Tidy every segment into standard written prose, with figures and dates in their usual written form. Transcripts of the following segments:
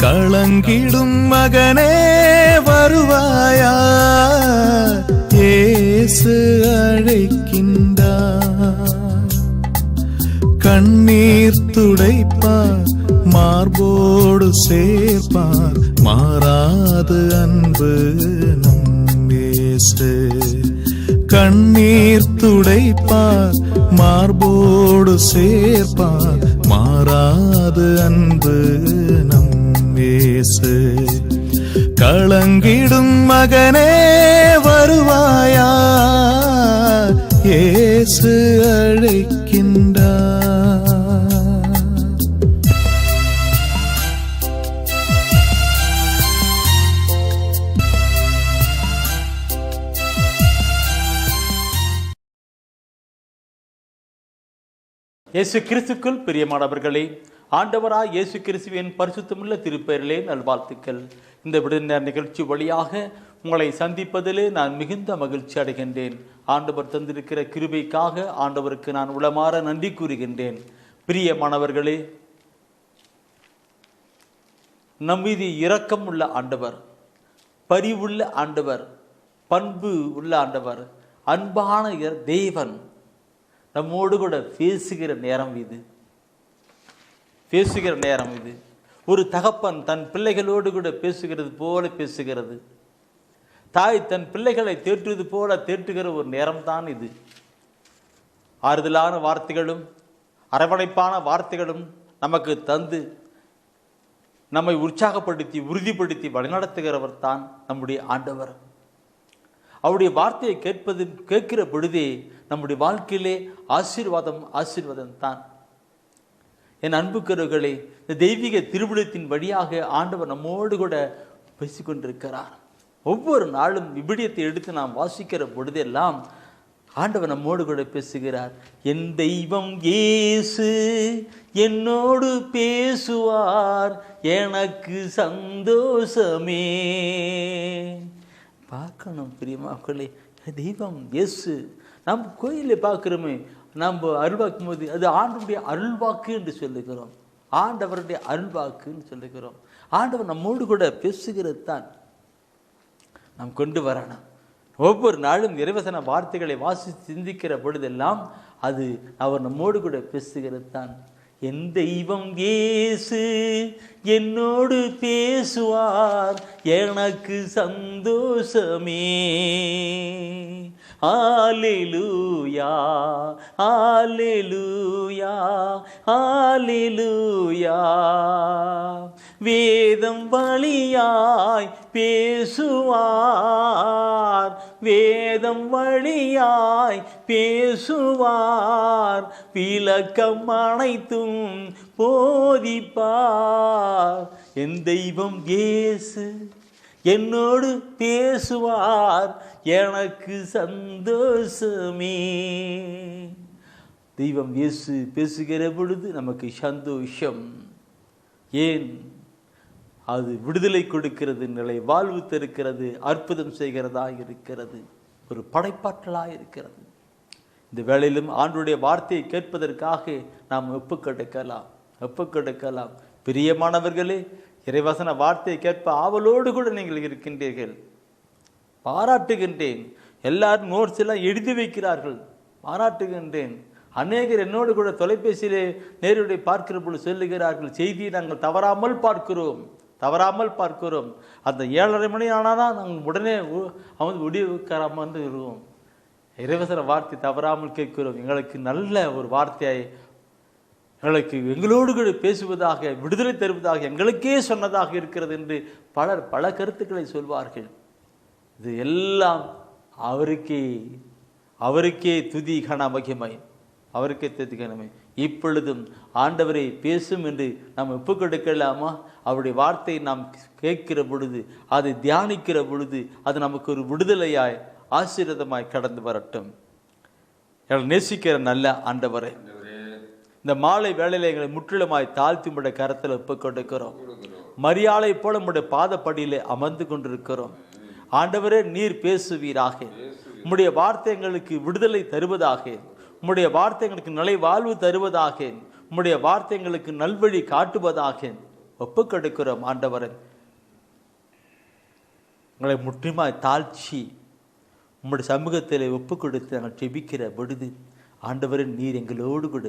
களங்கிடும் மகனே வருவாயா, இயேசு அழைக்கின்றார். கண்ணீர் துடைப்பார், மார்போடு சேர்ப்பார், மாறாது அன்பு நம் இயேசு. கண்ணீர் துடைப்பார், மார்போடு சேர்ப்பார், மாறாது அன்பு நம் இயேசு. களங்கிடும் மகனே வருவாயா, இயேசு அழைக்கின்றார். இயேசு கிறிஸ்துக்குள் பிரியமானவர்களே, ஆண்டவராய் இயேசு கிறிஸ்துவின் பரிசுத்தமுள்ள திருப்பெயரிலே நல்வாழ்த்துக்கள். இந்த விடுதின நிகழ்ச்சி வழியாக உங்களை சந்திப்பதிலே நான் மிகுந்த மகிழ்ச்சி அடைகின்றேன். ஆண்டவர் தந்திருக்கிற கிருபைக்காக ஆண்டவருக்கு நான் உளமாற நன்றி கூறுகின்றேன். பிரியமானவர்களே, நம்மீது இரக்கம் உள்ள ஆண்டவர், பரிவுள்ள ஆண்டவர், பண்பு உள்ள ஆண்டவர், அன்பான தேவன் நம்மோடு கூட பேசுகிற நேரம் இது. ஒரு தகப்பன் தன் பிள்ளைகளோடு கூட பேசுகிறது போல பேசுகிறது. தாய் தன் பிள்ளைகளை தேற்றுவது போல தேற்றுகிற ஒரு நேரம்தான் இது. ஆறுதலான வார்த்தைகளும் அரவணைப்பான வார்த்தைகளும் நமக்கு தந்து நம்மை உற்சாகப்படுத்தி உறுதிப்படுத்தி வழிநடத்துகிறவர் தான் நம்முடைய ஆண்டவர். அவருடைய வார்த்தையை கேட்கிற பொழுதே நம்முடைய வாழ்க்கையிலே ஆசீர்வாதம் தான். என் அன்புக்கருகளே, இந்த தெய்வீக திருவிழத்தின் வழியாக ஆண்டவர் நம்மோடு கூட பேசிக்கொண்டிருக்கிறார். ஒவ்வொரு நாளும் விபிலியத்தை எடுத்து நாம் வாசிக்கிற பொழுதெல்லாம் ஆண்டவர் நம்மோடு கூட பேசுகிறார். என் தெய்வம் இயேசு என்னோடு பேசுவார், எனக்கு சந்தோஷமே. பார்க்கணும் பிரியமாக்களே, தெய்வம் இயேசு நாம் கோயிலில் பார்க்குறோமே, நம்ம அருள்வாக்கும் போது அது ஆண்டவருடைய அருள்வாக்கு என்று சொல்லுகிறோம். ஆண்டவருடைய அருள்வாக்குன்னு சொல்லுகிறோம். ஆண்டவர் நம்மோடு கூட பேசுகிறது தான் நாம் கொண்டு வரணும். ஒவ்வொரு நாளும் இறைவசன வார்த்தைகளை வாசித்து சிந்திக்கிற பொழுதெல்லாம் அது அவர் நம்மோடு கூட பேசுகிறது தான். என் தெய்வம் இயேசு என்னோடு பேசுவார், எனக்கு சந்தோஷமே. அல்லேலூயா அல்லேலூயா அல்லேலூயா. வேதம் வழியாய் பேசுவார், வேதம் வழியாய் பேசுவார், விளக்கம் அனைத்தும் போதிப்பார். என் தெய்வம் இயேசு என்னோடு பேசுவார், எனக்கு சந்தோஷமே. தெய்வம் இயேசு பேசுகிற பொழுது நமக்கு சந்தோஷம். ஏன்? அது விடுதலை கொடுக்கிறது, நிலை வாழ்வு தருக்கிறது, அற்புதம் செய்கிறதா இருக்கிறது, ஒரு படைப்பாற்றலாக இருக்கிறது. இந்த வேளையிலும் ஆண்டவருடைய வார்த்தையை கேட்பதற்காக நாம் ஒப்புக்கொடுக்கலாம். பிரியமானவர்களே, இறைவசன வார்த்தையை கேட்ப ஆவலோடு கூட நீங்கள் இருக்கின்றீர்கள். பாராட்டுகின்றேன். எல்லாரும் நோட்ஸ் எல்லாம் எழுதி வைக்கிறார்கள், பாராட்டுகின்றேன். அநேகர் என்னோடு கூட தொலைபேசியிலே நேரடி பார்க்கிற பொழுது சொல்லுகிறார்கள், செய்தியை நாங்கள் தவறாமல் பார்க்கிறோம். அந்த 7:30 மணி ஆனால் தான் நாங்கள் உடனே விடிவுக்காராமல் வந்து வருவோம். இறைவசன வார்த்தை தவறாமல் கேட்கிறோம். எங்களுக்கு நல்ல ஒரு வார்த்தையை எங்களுக்கு எங்களோடு கூட பேசுவதாக, விடுதலை தருவதாக, எங்களுக்கே சொன்னதாக இருக்கிறது என்று பலர் பல கருத்துக்களை சொல்வார்கள். இது எல்லாம் அவருக்கே துதி கன மகிமை, அவருக்கே துதி கனமை. இப்பொழுதும் ஆண்டவரை பேசும் என்று நாம் ஒப்புக்கொடுக்கலாமா? அவருடைய வார்த்தையை நாம் கேட்கிற பொழுது, அதை தியானிக்கிற பொழுது அது நமக்கு ஒரு விடுதலையாய் ஆசீர்வாதமாய் கடந்து வரட்டும். நேசிக்கிற நல்ல ஆண்டவரே, இந்த மாலை வேளையில எங்களை முற்றிலுமாய் தாழ்த்தி உடைய கரத்தில் ஒப்புக்கொடுக்கிறோம். மரியாதை போல உடைய பாதப்படியிலே அமர்ந்து கொண்டிருக்கிறோம். ஆண்டவரே, நீர் பேசுவீராக. உம்முடைய வார்த்தை எங்களுக்கு விடுதலை தருவதாக, உம்முடைய வார்த்தை எங்களுக்கு நிலை வாழ்வு தருவதாக, உம்முடைய வார்த்தை எங்களுக்கு நல்வழி காட்டுவதாக. ஒப்புக்கொடுக்கிறோம். ஆண்டவரை உங்களை முற்றிலுமாய் தாழ்ச்சி உங்களுடைய சமூகத்தில் ஒப்புக் கொடுத்து நாங்கள் ஜெபிக்கிற பொழுது ஆண்டவரே நீர் எங்களோடு கூட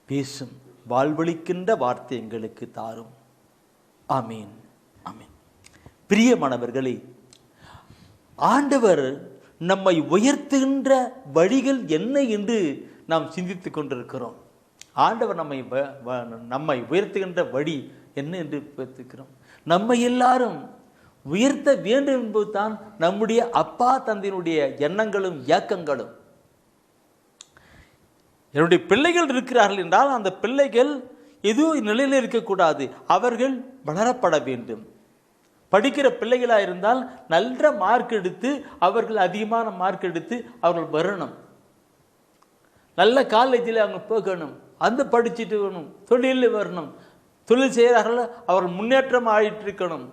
பேசும் வாழ்வளிக்கின்ற வார்த்தை எங்களுக்கு தாரும். ஆமீன், ஆமீன். பிரியமானவர்களே, ஆண்டவர் நம்மை உயர்த்துகின்ற வழிகள் என்ன என்று நாம் சிந்தித்துக் கொண்டிருக்கிறோம். ஆண்டவர் நம்மை உயர்த்துகின்ற வழி என்ன என்று பார்த்துக்கிறோம். நம்மை எல்லாரும் உயர்த்த வேண்டும் என்பதுதான் நம்முடைய அப்பா தந்தையினுடைய எண்ணங்களும் இயக்கங்களும். என்னுடைய பிள்ளைகள் இருக்கிறார்கள் என்றால் அந்த பிள்ளைகள் எதுவும் நிலையில் இருக்கக்கூடாது, அவர்கள் வளரப்பட வேண்டும். படிக்கிற பிள்ளைகளாக இருந்தால் நல்ல மார்க் எடுத்து அவர்கள் அதிகமான மார்க் எடுத்து அவர்கள் வரணும். நல்ல காலேஜில் அவங்க போகணும், அந்த படிச்சுட்டு வரணும், தொழிலில் வரணும், தொழில் செய்கிறார்கள் அவர்கள் முன்னேற்றம் ஆகிட்டு இருக்கணும்,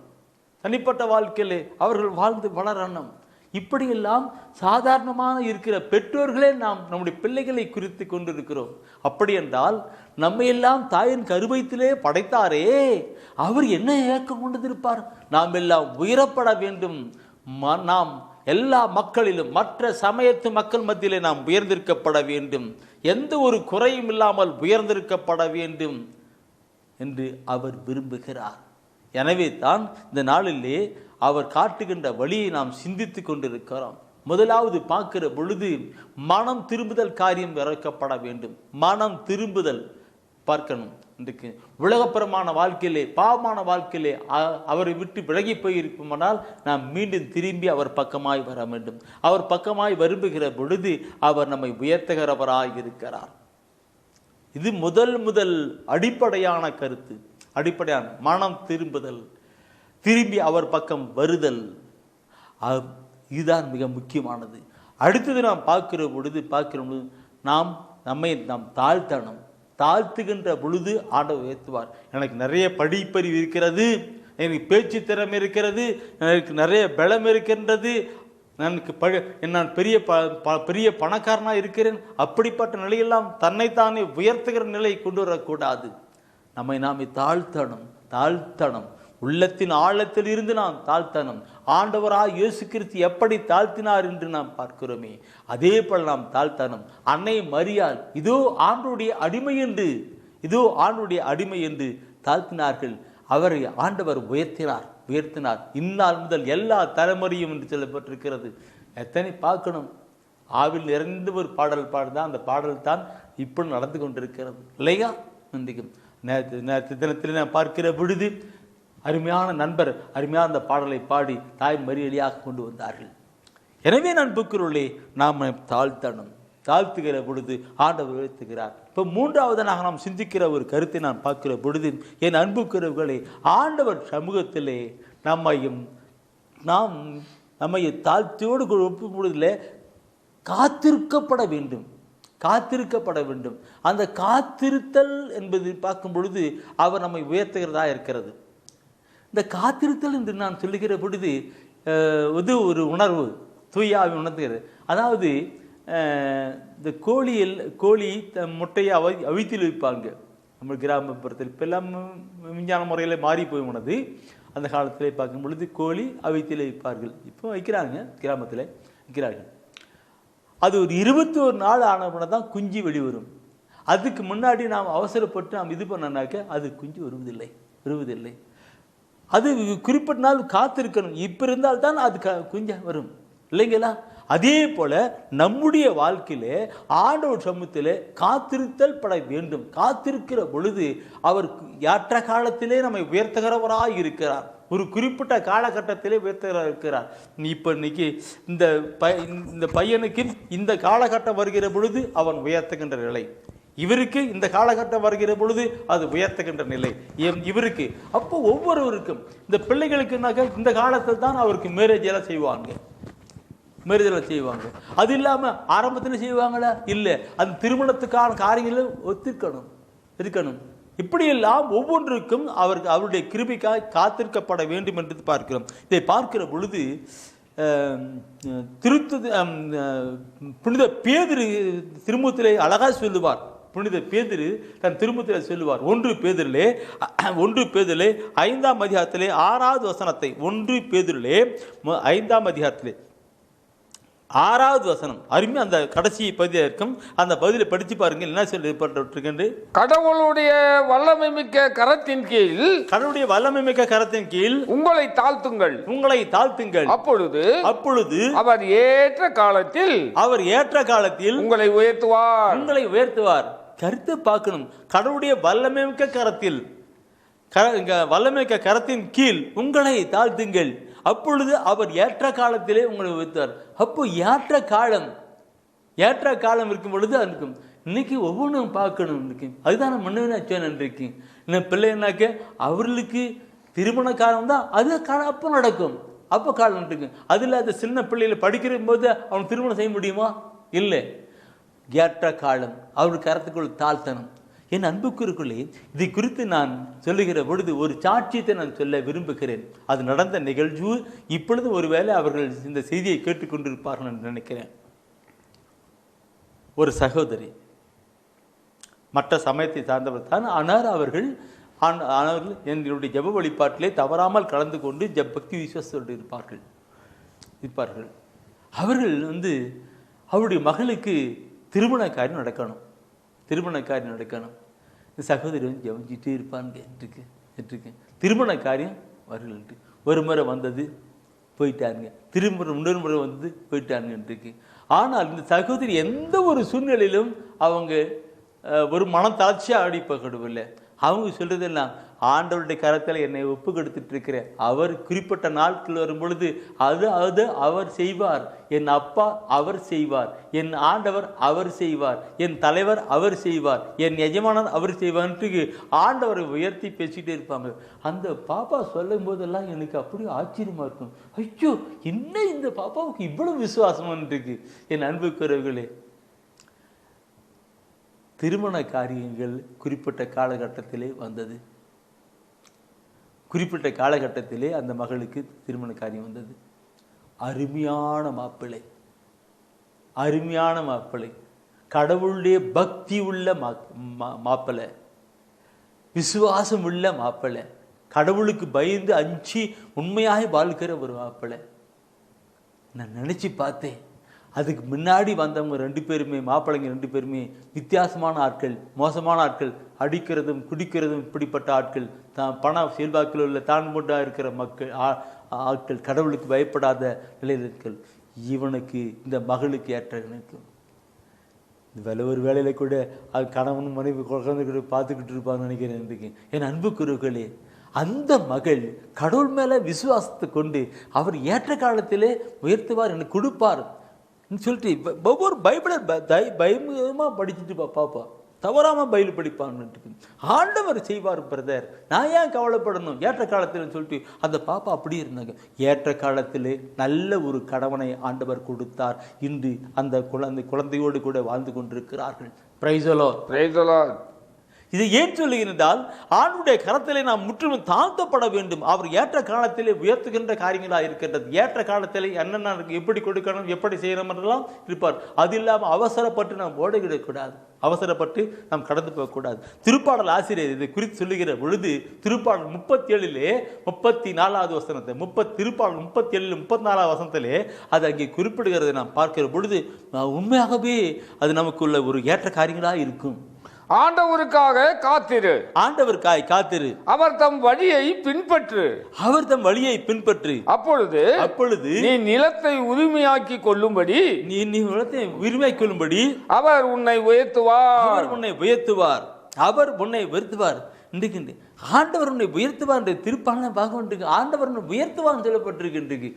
தனிப்பட்ட வாழ்க்கையிலே அவர்கள் வாழ்ந்து வளரணும். இப்படியெல்லாம் சாதாரணமான இருக்கிற பெற்றோர்களே நாம் நம்முடைய பிள்ளைகளை குறித்து கொண்டிருக்கிறோம். அப்படி என்றால் நம்ம எல்லாம் தாயின் கருவயத்திலே படைத்தாரே, அவர் என்ன ஏக்கம் கொண்டிருப்பார்? நாம் எல்லாம் உயரப்பட வேண்டும். நாம் எல்லா மக்களிலும் மற்ற சமயத்து மக்கள் மத்தியிலே நாம் உயர்ந்திருக்கப்பட வேண்டும், எந்த ஒரு குறையும் இல்லாமல் உயர்ந்திருக்கப்பட வேண்டும் என்று அவர் விரும்புகிறார். எனவே தான் இந்த நாளிலே அவர் காட்டுகின்ற வழியை நாம் சிந்தித்து கொண்டிருக்கிறோம். முதலாவது பார்க்கிற பொழுது மனம் திரும்புதல் காரியம் இறக்கப்பட வேண்டும். மனம் திரும்புதல் பார்க்கணும். இன்றைக்கு உலகப்புறமான வாழ்க்கையிலே பாவமான வாழ்க்கையிலே அவரை விட்டு விலகி போயிருக்குமானால் நாம் மீண்டும் திரும்பி அவர் பக்கமாய் வர வேண்டும். அவர் பக்கமாய் விரும்புகிற பொழுது அவர் நம்மை உயர்த்துகிறவராய் இருக்கிறார். இது முதல் அடிப்படையான கருத்து, அடிப்படையான மனம் திரும்புதல், திரும்பி அவர் பக்கம் வருதல், இதுதான் மிக முக்கியமானது. அடுத்தது நாம் பார்க்கிற பொழுது நம்மை தாழ்த்துகின்ற பொழுது ஆண்டவர் உயர்த்துவார். எனக்கு நிறைய படிப்பறிவு இருக்கிறது, எனக்கு பேச்சு திறமை இருக்கிறது, எனக்கு நிறைய பலம் இருக்கின்றது, நான் பெரிய பணக்காரனாக இருக்கிறேன், அப்படிப்பட்ட நிலையெல்லாம் தன்னைத்தானே உயர்த்துகிற நிலை கொண்டு வரக்கூடாது. நம்மை நாமே தாழ்த்தணும். உள்ளத்தின் ஆழத்தில் இருந்து நாம் தாழ்த்தணும். ஆண்டவராய் இயேசு கிறிஸ்து எப்படி தாழ்த்தினார் என்று நாம் பார்க்கிறோமே, அதே போல நாம் தாழ்த்தணும். அன்னை மரியாள் இதோ ஆண்டவருடைய அடிமை என்று தாழ்த்தினார்கள். அவரை ஆண்டவர் உயர்த்தினார். இந்நாள் முதல் எல்லா தலைமுறையும் என்று சொல்லப்பட்டிருக்கிறது. எத்தனை பார்க்கணும். ஆவில் நிறைந்த ஒரு பாடல் பாடுதான், அந்த பாடல் தான் இப்படி நடந்து கொண்டிருக்கிறது இல்லையா? நேற்று தினத்தில் நான் பார்க்கிற பொழுது அருமையான நண்பர் அருமையான அந்த பாடலை பாடி தாய் மறியலியாக கொண்டு வந்தார்கள். எனவே நண்புக்குள்ளே நாம் தாழ்த்துகிற பொழுது ஆண்டவர் உயர்த்துகிறார். இப்போ மூன்றாவதாக நாம் சிந்திக்கிற ஒரு கருத்தை நான் பார்க்கிற பொழுது, என் அன்புக்குறவுகளே, ஆண்டவர் சமூகத்திலே நம்மை தாழ்த்தியோடு ஒப்பும் பொழுதில் காத்திருக்கப்பட வேண்டும். அந்த காத்திருத்தல் என்பது பார்க்கும் பொழுது அவர் நம்மை உயர்த்துகிறதா இருக்கிறது. இந்த காத்திருத்தல் என்று நான் சொல்லுகிற பொழுது இது ஒரு உணர்வு, தூயாவை உணர்த்துகிறது. அதாவது இந்த கோழி முட்டையை அவித்தில் வைப்பாங்க நம்ம கிராமப்புறத்தில். இப்போ எல்லாம் விஞ்ஞான முறையில் மாறி போய் உணது. அந்த காலத்தில் பார்க்கும் பொழுது கோழி அவித்தில் வைப்பார்கள். இப்போ வைக்கிறாங்க, கிராமத்தில் வைக்கிறார்கள். அது ஒரு 21 நாள் ஆனவுடனே தான் குஞ்சு வெளிவரும். அதுக்கு முன்னாடி நாம் அவசரப்பட்டு நாம் இது பண்ணனாக்க அது குஞ்சு வருவதில்லை. அது குறிப்பிட்ட நாள் காத்திருக்கணும். இப்போ இருந்தால்தான் அது குஞ்சு வரும் இல்லைங்களா? அதே போல நம்முடைய வாழ்க்கையிலே ஆண்டவர் சமூகத்திலே காத்திருத்தல் பட வேண்டும். காத்திருக்கிற பொழுது அவர் ஏற்ற காலத்திலே நம்மை உயர்த்துகிறவராய் இருக்கிறார். ஒரு குறிப்பிட்ட காலகட்டத்திலே உயர்த்துகிறார். இப்போ இன்னைக்கு இந்த பையனுக்கு இந்த காலகட்டம் வருகிற பொழுது அவன் உயர்த்துகின்ற நிலை, இவருக்கு இந்த காலகட்டம் வருகிற பொழுது அது உயர்த்துகின்ற நிலை இவருக்கு. அப்போ ஒவ்வொருவருக்கும் இந்த பிள்ளைகளுக்குனாக்க இந்த காலத்தில் தான் அவருக்கு மேரேஜ் எல்லாம் செய்வாங்க. அது இல்லாமல் ஆரம்பத்தில் செய்வாங்களா? இல்லை, அந்த திருமணத்துக்கான காரியங்களும் இருக்கணும். இப்படியெல்லாம் ஒவ்வொன்றுக்கும் அவருடைய கிருபைக்காய் காத்திருக்கப்பட வேண்டும் என்று பார்க்கிறோம். இதை பார்க்கிற பொழுது புனித பேதுரு திருமுகத்திலே அழகாக சொல்லுவார். புனித பேதுரு தன் திருமுகத்தில் சொல்லுவார். 1 பேதுருலே 5ஆம் அதிகாரத்திலே 6வது வசனத்தை 1 பேதுருலே 5ஆம் அதிகாரத்திலே 6வது வசனம் அருமையா அந்த கடைசி பகுதியாக இருக்கும். அந்த பகுதியை படித்து பாருங்க. என்ன சொல்லப்பட்டிருக்கின்ற கடவுளுடைய வல்லமை மிக்க கரத்தின் கீழ் உங்களை தாழ்த்துங்கள். அப்பொழுது அவர் ஏற்ற காலத்தில் உங்களை உயர்த்துவார். கருத்தை பார்க்கணும். கடவுளுடைய வல்லமை மிக்க கரத்தின் கீழ் உங்களை தாழ்த்துங்கள். அப்பொழுது அவர் ஏற்ற காலத்திலே உங்களை வைத்தார். அப்போ ஏற்ற காலம் இருக்கும் பொழுது இருக்கும். இன்னைக்கு ஒவ்வொன்றும் பார்க்கணும். அதுதான் மன்னவனாச்சேன் இன்றைக்கு இன்னும் பிள்ளைனாக்க அவர்களுக்கு திருமண காலம் தான் அது அப்போ நடக்கும். அப்போ காலம் இருக்கு. அதில் அந்த சின்ன பிள்ளைகளை படிக்கிற போது அவன் திருமணம் செய்ய முடியுமா? இல்லை. ஏற்ற காலம் அவருக்கு கரத்துக்குள் தாழ்த்தணும். என் அன்புக்குருக்குள்ளே இதை குறித்து நான் சொல்லுகிற பொழுது ஒரு சாட்சியத்தை நான் சொல்ல விரும்புகிறேன். அது நடந்த நிகழ்வு. இப்பொழுது ஒருவேளை அவர்கள் இந்த செய்தியை கேட்டுக்கொண்டிருப்பார்கள் என்று நினைக்கிறேன். ஒரு சகோதரி மற்ற சமயத்தை சார்ந்தவர் தான். ஆனால் அவர்கள் எங்களுடைய ஜெப வழிபாட்டிலே தவறாமல் கலந்து கொண்டு பக்தி விசுவாசத்தோடு இருப்பார்கள். அவர்கள் அவருடைய மகளுக்கு திருமண காரியம் நடக்கணும். சகோதரி ஜெபிச்சுட்டே இருப்பான்னு இருக்கு. திருமண காரியம் அவர்கள் ஒரு முறை வந்தது போயிட்டாருங்க. இன்னொரு முறை வந்தது போயிட்டாருங்க இருக்கு. ஆனால் இந்த சகோதரி எந்த ஒரு சூழ்நிலையிலும் அவங்க ஒரு மனத்தாட்சியாக அடிப்படவில்லை. அவங்க சொல்றதெல்லாம் ஆண்டவருடைய கரத்தில் என்னை ஒப்பு கொடுத்துட்டு இருக்கிறேன். அவர் குறிப்பிட்ட நாட்கள் வரும் பொழுது அது அவர் செய்வார். என் அப்பா அவர் செய்வார், என் ஆண்டவர் அவர் செய்வார், என் தலைவர் அவர் செய்வார், என் எஜமானன் அவர் செய்வார்ன்ட்டு ஆண்டவரை உயர்த்தி பேசிக்கிட்டே இருப்பாங்க. அந்த பாப்பா சொல்லும் போதெல்லாம் எனக்கு அப்படி ஆச்சரியமா இருக்கும். ஐயோ, என்ன இந்த பாப்பாவுக்கு இவ்வளவு விசுவாசம் இருக்கு. என் அன்புக்குறவர்களே, திருமண காரியங்கள் குறிப்பிட்ட காலகட்டத்திலே வந்தது. குறிப்பிட்ட காலகட்டத்திலே அந்த மகளுக்கு திருமண காரியம் வந்தது. அருமையான மாப்பிள்ளை, கடவுளுடைய பக்தி உள்ள மாப்பிள்ளை, விசுவாசம் உள்ள மாப்பிள்ளை, கடவுளுக்கு பயந்து அஞ்சி உண்மையாக வாழ்கிற ஒரு மாப்பிள்ளை. நான் நினைச்சு பார்த்தேன். அதுக்கு முன்னாடி வந்தவங்க 2 பேருமே, மாப்பிள்ளைங்க 2 பேருமே வித்தியாசமான ஆட்கள், மோசமான ஆட்கள், அடிக்கிறதும் குடிக்கிறதும் இப்படிப்பட்ட ஆட்கள், பண செல்வாக்கில் உள்ள தான்மூட்டாக இருக்கிற ஆட்கள், கடவுளுக்கு பயப்படாத நிலையில்கள். இவனுக்கு இந்த மகளுக்கு ஏற்றவனுக்கு ஒரு வேலையில கூட அது கணவன் மனைவி குழந்தை கூட பார்த்துக்கிட்டு இருப்பான்னு நினைக்கிறேன். என் அன்புக்குருக்களே, அந்த மகள் கடவுள் மேல விசுவாசத்தை கொண்டு அவர் ஏற்ற காலத்திலே உயர்த்துவார், எனக்கு கொடுப்பார் சொல்லிட்டு ஒவ்வொரு பைபிளை பயமா படிச்சுட்டு பாப்பா, தவறாம பைபிள் படிப்பான்னு ஆண்டவர் செய்வார் பிரதர், நான் ஏன் கவலைப்படணும் ஏற்ற காலத்தில் சொல்லிட்டு அந்த பாப்பா அப்படியே இருந்தாங்க. ஏற்ற காலத்திலே நல்ல ஒரு கணவனை ஆண்டவர் கொடுத்தார். இன்று அந்த குழந்தையோடு கூட வாழ்ந்து கொண்டிருக்கிறார்கள். Price the Lord. இதை ஏன் சொல்லுகிறால், ஆண்டுடைய கரத்திலே நாம் முற்றிலும் தாழ்த்தப்பட வேண்டும். அவர் ஏற்ற காலத்திலே உயர்த்துகின்ற காரியங்களாக இருக்கின்றது. ஏற்ற காலத்திலே என்னென்ன எப்படி கொடுக்கணும், எப்படி செய்யணும் என்றெல்லாம் இருப்பார். அது இல்லாமல் அவசரப்பட்டு நாம் ஓடிவிடக்கூடாது, அவசரப்பட்டு நாம் கடந்து போகக்கூடாது. திருப்பாடல் ஆசிரியர் இதை குறித்து சொல்லுகிற பொழுது திருப்பாடல் 37 34வது வசனத்தை திருப்பாடல் 37 34வது வசனத்திலே அது அங்கே குறிப்பிடுகிறதை நாம் பார்க்கிற பொழுது உண்மையாகவே அது நமக்குள்ள ஒரு ஏற்ற காரியங்களாக இருக்கும். ஆண்டவருக்காக காத்திரு, அவர் தம் வழியை பின்பற்று, அப்பொழுது நீ நிலத்தை உரிமையாக்கி கொள்ளும்படி அவர் உன்னை உயர்த்துவார். இன்றைக்கு ஆண்டவர் உன்னை உயர்த்துவார் என்று திருப்பான பார்க்க ஆண்டவர் உன்னை உயர்த்துவான்னு சொல்லப்பட்டிருக்கு.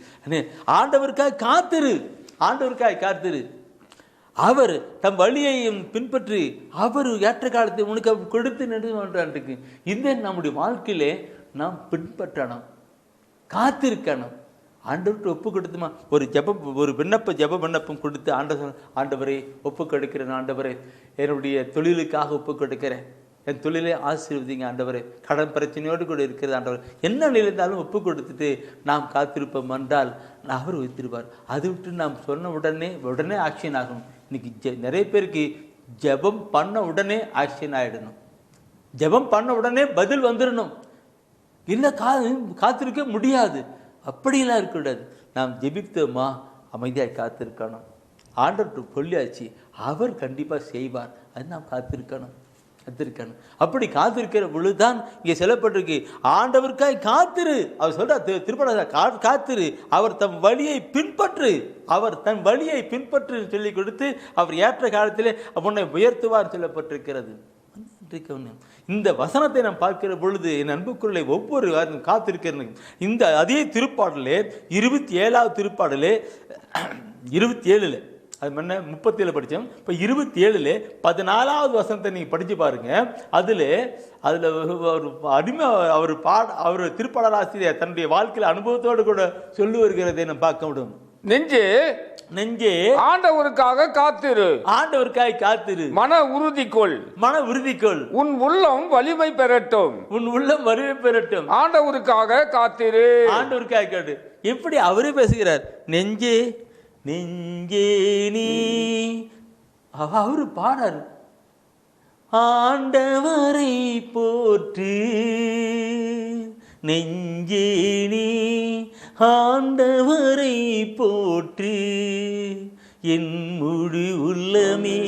ஆண்டவருக்காக காத்திரு, அவர் தம் வழியையும் பின்பற்றி அவர் ஏற்ற காலத்தை உனக்கு கொடுத்து நின்று. இந்த நம்முடைய வாழ்க்கையிலே நாம் பின்பற்றணும், காத்திருக்கணும். ஆண்டவர்கிட்ட ஒப்பு கொடுத்துமா ஒரு ஜெப விண்ணப்பம் கொடுத்து ஆண்டவரை ஒப்பு கொடுக்கிறேன், ஆண்டவரே என்னுடைய தொழிலுக்காக ஒப்பு கொடுக்கிறேன், என் தொழிலை ஆசீர்வதிங்க ஆண்டவரே, கடன் பிரச்சனையோடு கூட இருக்கிறது ஆண்டவர், என்ன நிலைந்தாலும் ஒப்பு கொடுத்துட்டு நாம் காத்திருப்போம் என்றால் அவர் வைத்திருப்பார். அதை விட்டு நாம் சொன்ன உடனே ஆக்ஷன் ஆகும். இன்னைக்கு நிறைய பேருக்கு ஜெபம் பண்ண உடனே ஆக்ஷன் ஆயிடணும். ஜெபம் பண்ண உடனே பதில் வந்துடணும். இல்லை காத்திருக்க முடியாது. அப்படிலாம் இருக்கக்கூடாது. நாம் ஜெபித்தோமா அமைதியாக காத்திருக்கணும். ஆண்டவர்கிட்ட சொல்லியாச்சு, அவர் கண்டிப்பாக செய்வார். அது நாம் காத்திருக்கணும். அப்படி காத்திருக்கிற பொழுதுதான் இங்கே சொல்லப்பட்டிருக்கு, ஆண்டவருக்காய் காத்திரு. அவர் சொல்றார் திருப்பட காத்திரு, அவர் தம் வழியை பின்பற்று சொல்லி கொடுத்து அவர் ஏற்ற காலத்திலே உன்னை உயர்த்துவார் சொல்லப்பட்டிருக்கிறது. இந்த வசனத்தை நாம் பார்க்கிற பொழுது என் அன்புக்குள்ளே ஒவ்வொரு காத்திருக்கிறது. இந்த அதே திருப்பாடலே 27வது திருப்பாடலே 27 அது முன்ன 37 படித்தோம். இப்போ 27 14வது வசனத்தை நீங்கள் படித்து பாருங்க. அதில் ஒரு அடிமை அவர் திருப்பாடலாசிரியர் தன்னுடைய வாழ்க்கையில் அனுபவத்தோடு கூட சொல்லி வருகிறதை நம்ம பார்க்க முடியும். நெஞ்சே ஆண்டவருக்காக காத்திரு, மன உறுதி கொள், உன் உள்ளம் வலிமை பெறட்டும், ஆண்டவருக்காக காத்திரு. எப்படி அவரே பேசுகிறார், நெஞ்சே நீ. அவரு பாடாரு, ஆண்டவரை போற்று நெஞ்சே நீ, ஆண்டவரை போற்று என் முழு உள்ளமே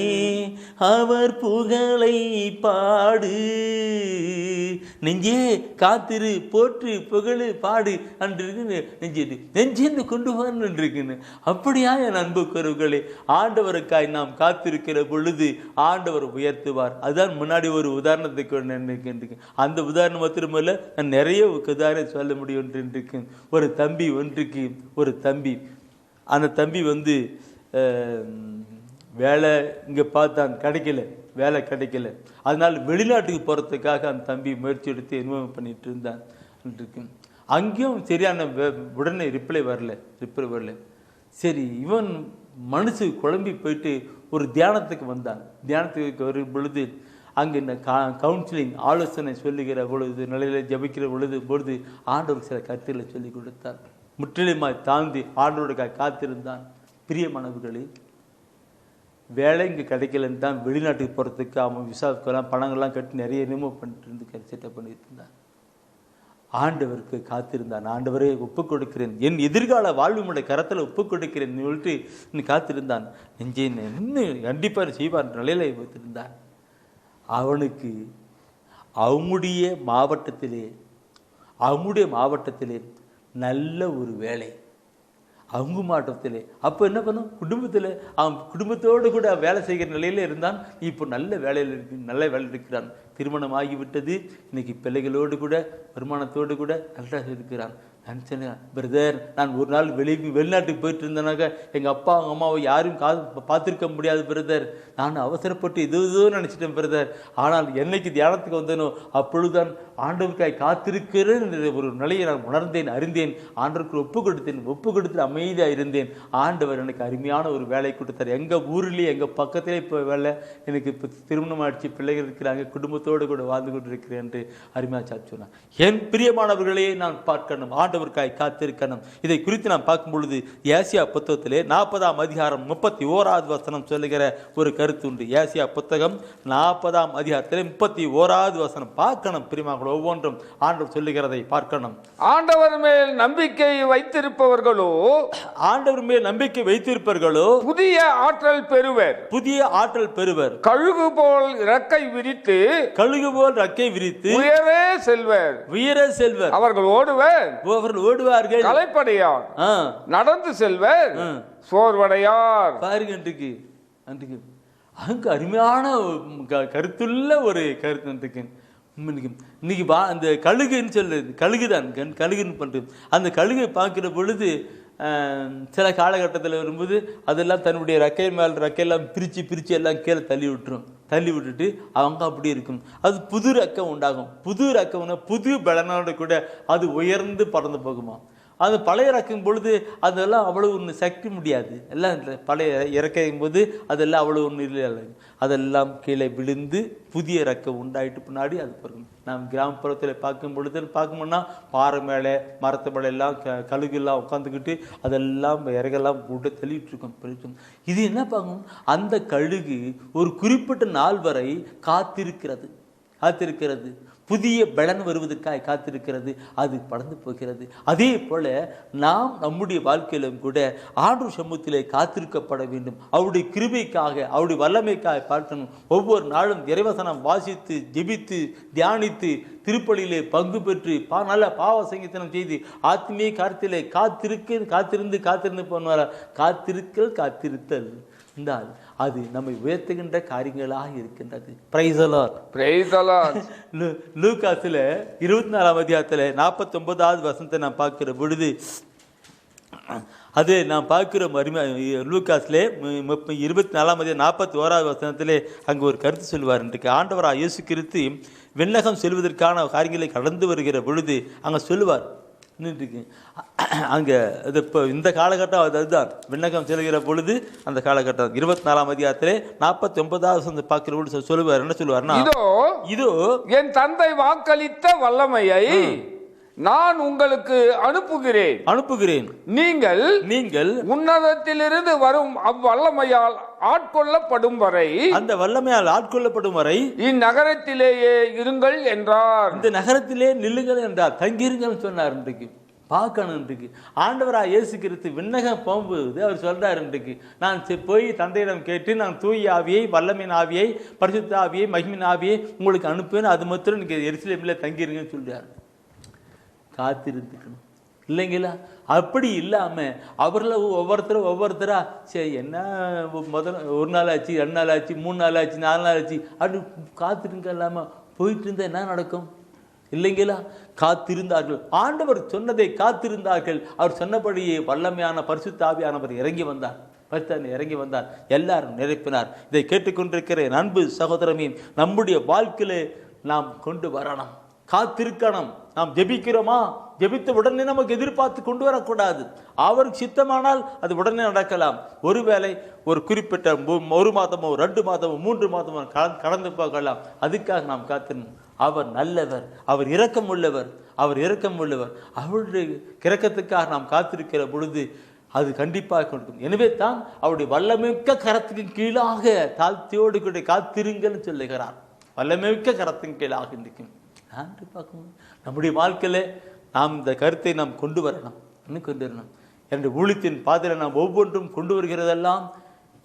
அவர் புகழை பாடு. நெஞ்சே காத்திரு, போற்று, புகழு, பாடு அன்று நெஞ்சென்று கொண்டு இருக்குன்னு. அப்படியா என் அன்புக்குறவுகளே, ஆண்டவருக்காய் நாம் காத்திருக்கிற பொழுது ஆண்டவர் உயர்த்துவார். அதுதான் முன்னாடி ஒரு உதாரணத்துக்கு நினைக்கின்றேன். அந்த உதாரணம் மாத்திரமல்ல, நான் நிறைய உதாரணம் சொல்ல முடியும் இருக்கு. ஒரு தம்பி அந்த தம்பி வேலை இங்கே பார்த்தான், வேலை கிடைக்கல. அதனால் வெளிநாட்டுக்கு போகிறதுக்காக அந்த தம்பி முயற்சி எடுத்து இன்வால்வ் பண்ணிட்டு இருந்தான் இருக்கு. அங்கேயும் சரியான உடனே ரிப்ளை வரல. சரி, இவன் மனசு குழம்பி போயிட்டு ஒரு தியானத்துக்கு வந்தான். தியானத்துக்கு வரும் பொழுது அங்கே இந்த கவுன்சிலிங் ஆலோசனை சொல்லுகிற பொழுது, நிலையில் ஜபிக்கிற பொழுது ஆண்டவர் சில கருத்துக்களை சொல்லி கொடுத்தார். முற்றிலுமாய் தாழ்ந்து ஆண்டவருக்காக காத்திருந்தான். பிரியமானவர்களே, வேலை இங்கே கிடைக்கலன்னு தான் வெளிநாட்டுக்கு போகிறதுக்கு அவன் விசாவுக்கெல்லாம் பணங்கள்லாம் கட்டி நிறைய ரிமூவ் பண்ணிட்டு இருந்து செட்டப் பண்ணிட்டு இருந்தான். ஆண்டவருக்கு காத்திருந்தான். ஆண்டவரே ஒப்புக் கொடுக்கிறேன், என் எதிர்கால வாழ்வுடைய கரத்தில் ஒப்புக் கொடுக்கிறேன் சொல்லிட்டு இன்னும் காத்திருந்தான். நெஞ்சே இன்னும் கண்டிப்பாக செய்வார் நிலையில வைத்திருந்தான். அவனுக்கு அவங்களுடைய மாவட்டத்திலே நல்ல ஒரு வேலை, அவங்க மாவட்டத்திலே. அப்போ என்ன பண்ணும், அவன் குடும்பத்தோடு கூட வேலை செய்கிற நிலையில இருந்தான். இப்போ நல்ல வேலை இருக்கிறான். திருமணம் ஆகிவிட்டது. இன்னைக்கு பிள்ளைகளோடு கூட வருமானத்தோடு கூட நல்லா இருக்கிறான். நான் சொன்னேன், பிரதர், நான் ஒரு நாள் வெளிநாட்டுக்கு போயிட்டு இருந்தேனாக்க எங்கள் அப்பா அவங்க அம்மாவை யாரும் பார்த்துருக்க முடியாது பிரதர். நான் அவசரப்பட்டு இதுதோ நினச்சிட்டேன் பிரதர். ஆனால் என்னைக்கு தியானத்துக்கு வந்தேனோ அப்பொழுதுதான் ஆண்டவருக்காய் காத்திருக்கிறேன் என்ற ஒரு நிலையை நான் உணர்ந்தேன், அறிந்தேன். ஆண்டவருக்கு ஒப்பு கொடுத்து அமைதியாக இருந்தேன். ஆண்டவர் எனக்கு அருமையான ஒரு வேலை கொடுத்தார். எங்கள் ஊர்லேயே எங்கள் பக்கத்திலே இப்போ வேலை, எனக்கு இப்போ திருமணம் ஆயிடுச்சு, பிள்ளைகள் இருக்கிறாங்க, குடும்பத்தோடு கூட வாழ்ந்து கொண்டு இருக்கிறேன் என்று அருமையாக சாட்சி சொன்னான். என் பிரியமானவர்களே, நான் பார்க்கணும், ஆண்டவருக்காய் காத்திருக்கணும். இதை குறித்து நாம் பார்க்கும் பொழுது ஏசியா புத்தகத்திலே 40ஆம் அதிகாரம் 31வது வசனம் சொல்லுகிற ஒரு கருத்து உண்டு. ஏசியா புத்தகம் 40ஆம் அதிகாரத்திலே 31வது வசனம் பார்க்கணும். பிரியமாக ஒவ்வொன்றும் ஆண்டவர் சொல்லுகிறதை பார்க்கணும். ஆண்டவர் மேல் நம்பிக்கை வைத்திருப்பவர்களோ புதிய ஆற்றல் பெறுவர். கழுகு போல் இறக்கை விரித்து உயரே செல்வர். அவர்கள் ஓடுவார்கள், களைப்படையார். நடந்து செல்வர், சோர்வடையார். பாருங்க, அங்கு அருமையான கருத்துள்ள ஒரு கருத்து. இன்னைக்கு அந்த கழுகுன்னு சொல்லுது, கழுகுன்னு பண்றது. அந்த கழுகை பார்க்கிற பொழுது சில காலகட்டத்தில் வரும்போது அதெல்லாம் தன்னுடைய ரெக்கையெல்லாம் பிரித்து எல்லாம் கீழே தள்ளி விட்டுட்டு அவங்க அப்படி இருக்கும். அது புது ரெக்கம் உண்டாகும். புது ரெக்கம்னா புது பலனோடு கூட அது உயர்ந்து பறந்து போகுமா. அது பழைய இறக்கும் பொழுது அதெல்லாம் அவ்வளோ ஒன்று சக்தி முடியாது. எல்லாம் பழைய இறக்கும் போது அதெல்லாம் அவ்வளோ ஒன்று இல்லை. அதெல்லாம் கீழே விழுந்து புதிய இறக்கம் உண்டாயிட்டு பின்னாடி அது பிறகு நாம் கிராமப்புறத்தில் பார்க்கும் பொழுது பார்க்கணும்னா பாறை மேலே மரத்து மேலே எல்லாம் கழுகுலாம் உட்காந்துக்கிட்டு அதெல்லாம் இறகெல்லாம் போட்டு தள்ளிட்டு இருக்கோம். இது என்ன பார்க்கணும், அந்த கழுகு ஒரு குறிப்பிட்ட நாள் வரை காத்திருக்கிறது. புதிய பலன் வருவதற்காக காத்திருக்கிறது. அது பறந்து போகிறது. அதே போல நாம் நம்முடைய வாழ்க்கையிலும் கூட ஆண்டவர் சமூகத்திலே காத்திருக்கப்பட வேண்டும். அவருடைய கிருபைக்காக, அவருடைய வல்லமைக்காக பார்க்கணும். ஒவ்வொரு நாளும் இறைவசனம் வாசித்து ஜெபித்து தியானித்து திருப்பலியிலே பங்கு பெற்று நல்ல பாவ சங்கீதனம் செய்து ஆத்மீய காரியத்திலே காத்திருந்து போனார். காத்திருத்தல் என்றால் அது நம்மை உயர்த்துகின்ற காரியங்களாக இருக்கின்றது. Praise the Lord, praise the Lord. லூகாஸ்ல 24ஆம் அதிகாரத்துல 49வது வசனத்தை நாம் பார்க்கிற பொழுது அது நாம் பார்க்கிற லூகாஸ்ல 24ஆம் அதிகாரம் 41வது வசனத்திலே அங்கு ஒரு கருத்து சொல்வார். இன்றைக்கு ஆண்டவராக இயேசு கிறிஸ்து விண்ணகம் செல்வதற்கான காரியங்களை கடந்து வருகிற பொழுது அங்க சொல்லுவார். அங்கே அது இப்போ இந்த காலகட்டம் அதுதான் விண்ணகம் செல்கிற பொழுது அந்த காலகட்டம் 24ஆம் அதிகாரத்திலே 49வது பார்க்கிற பொழுது சொல்லுவார். என்ன சொல்லுவார்னா, இதோ என் தந்தை வாக்களித்த வல்லமையை நான் உங்களுக்கு அனுப்புகிறேன். நீங்கள் உன்னதத்திலிருந்து வரும் அவ்வல்லமையால் ஆட்கொள்ளப்படும் வரை, அந்த வல்லமையால் ஆட்கொள்ளப்படும் வரை இந்நகரத்திலேயே இருங்கள் என்றார். இந்த நகரத்திலே நில்லுங்கள் என்றார். தங்கிருங்கள் சொன்னார். இன்றைக்கு பார்க்கணும். இன்றைக்கு ஆண்டவராக இயேசு கிறிஸ்து விண்ணகம் போகும்போது அவர் சொல்றார், இன்றைக்கு நான் போய் தந்தையிடம் கேட்டு நான் தூய ஆவியை, வல்லமையின் ஆவியை, பரிசுத்த ஆவியை, மகிமின் ஆவியை உங்களுக்கு அனுப்புவேன். அது மாத்திரம் நீங்கள் எருசலேமில் தங்கிருங்கன்னு சொல்றார். காத்திருந்துக்கணும் இல்லைங்களா? அப்படி இல்லாமல் அவர்களை ஒவ்வொருத்தரா சரி என்ன முதல்ல 1 நாள் ஆச்சு, 2 நாள் ஆச்சு, 3 நாள் ஆச்சு, 4 நாள் ஆச்சு அப்படி காத்திருங்க இல்லாமல் போயிட்டு இருந்தால் என்ன நடக்கும்? இல்லைங்களா? காத்திருந்தார்கள். ஆண்டவர் சொன்னதை காத்திருந்தார்கள். அவர் சொன்னபடியே வல்லமையான பரிசுத்த ஆவியானவர் இறங்கி வந்தார். எல்லாரும் நிரப்பினார். இதை கேட்டுக்கொண்டிருக்கிற அன்பு சகோதரமே, நம்முடைய வாழ்க்கையிலே நாம் கொண்டு வரணும். காத்திருக்கணும். நாம் ஜெபிக்கிறோமா, ஜெபித்த உடனே நமக்கு எதிர்பார்த்து கொண்டு வரக்கூடாது. அவருக்கு சித்தமானால் அது உடனே நடக்கலாம். ஒருவேளை ஒரு குறிப்பிட்ட 1 மாதமோ 2 மாதமோ 3 மாதமோ கடந்து போகலாம். அதுக்காக நாம் காத்திருக்கணும். அவர் நல்லவர், அவர் இரக்கம் உள்ளவர். அவருடைய இரக்கத்துக்காக நாம் காத்திருக்கிற பொழுது அது கண்டிப்பாக கொடுக்கும். எனவே தான் அவருடைய வல்லமிக்க கரத்துக்கு கீழாக தாழ்த்தியோடு கூட காத்திருங்கன்னு சொல்லுகிறார். வல்லமிக்க கரத்தின் கீழாக இருக்கும். பார்க்கணும். நம்முடைய வாழ்க்கையில் நாம் இந்த கருத்தை நாம் கொண்டு வரணும். என்னுடைய ஊழியத்தின் பாதையில் நாம் ஒவ்வொன்றும் கொண்டு வருகிறதெல்லாம்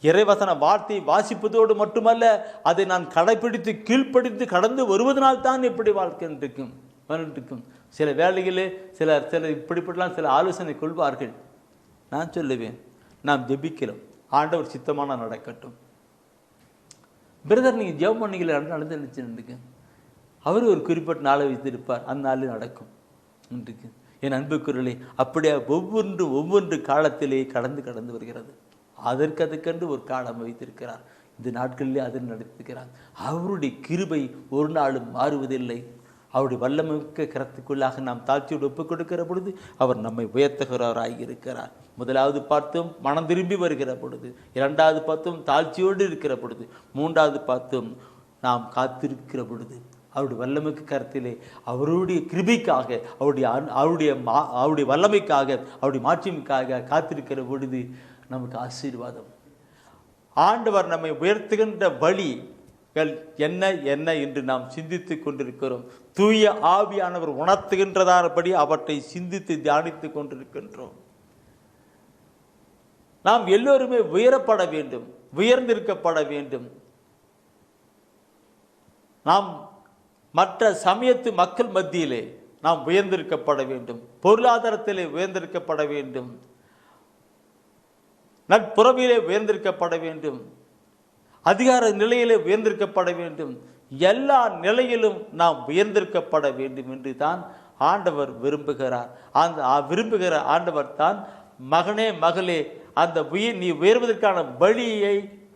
இறைவசன வார்த்தை வாசிப்பதோடு மட்டுமல்ல, அதை நான் கடைப்பிடித்து கீழ்ப்படித்து கடந்து வருவதனால்தான் எப்படி வாழ்க்கை இருக்கும். சில வேளைகளே சில இப்படிப்பட்டலாம் சில ஆலோசனை கொள்வார்கள். நான் சொல்லுவேன், நாம் ஜெபிக்கிறோம், ஆண்டவர் சித்தமான நடக்கட்டும். பிரதர் நீங்கள் ஜெபம் பண்ணிக்கல நடந்துச்சு. அவர் ஒரு குறிப்பிட்ட நாளை வைத்திருப்பார். அந்த நாளில் நடக்கும். இன்றைக்கு என் அன்புக்குரியவர்களே, அப்படியே ஒவ்வொன்று காலத்திலே கடந்து வருகிறது. அதற்கென்று ஒரு காலம் வைத்திருக்கிறார். இந்த நாட்களிலே அதை நடத்துகிறார். அவருடைய கிருபை ஒரு நாளும் மாறுவதில்லை. அவருடைய வல்லமிக்க கரத்துக்குள்ளாக நாம் தாழ்ச்சியோடு ஒப்புக் கொடுக்கிற பொழுது அவர் நம்மை உயர்த்துகிறவராக இருக்கிறார். முதலாவது பார்த்தோம் மனம் திரும்பி வருகிற பொழுது, 2வது பார்த்தோம் தாழ்ச்சியோடு இருக்கிற பொழுது, 3வது பார்த்தோம் நாம் காத்திருக்கிற பொழுது. அவருடைய வல்லமைக்கு கருத்திலே அவருடைய கிருபைக்காக, அவருடைய வல்லமைக்காக, அவருடைய மாட்சிமைக்காக காத்திருக்கிற பொழுது நமக்கு ஆசீர்வாதம். ஆண்டவர் நம்மை உயர்த்துகின்ற வழிகள் என்ன என்று நாம் சிந்தித்து கொண்டிருக்கிறோம். தூய ஆவியானவர் உணர்த்துகின்றதானபடி அவற்றை சிந்தித்து தியானித்து கொண்டிருக்கின்றோம். நாம் எல்லோருமே உயரப்பட வேண்டும், உயர்ந்திருக்கப்பட வேண்டும். நாம் மற்ற சமயத்து மக்கள் மத்தியிலே நாம் உயர்ந்திருக்கப்பட வேண்டும். பொருளாதாரத்திலே உயர்ந்திருக்கப்பட வேண்டும். நட்புறவிலே உயர்ந்திருக்கப்பட வேண்டும். அதிகார நிலையிலே உயர்ந்திருக்கப்பட வேண்டும். எல்லா நிலையிலும் நாம் உயர்ந்திருக்கப்பட வேண்டும் என்று தான் ஆண்டவர் விரும்புகிறார். விரும்புகிற ஆண்டவர் தான், மகனே மகளே, அந்த நீ உயர்வதற்கான வழியை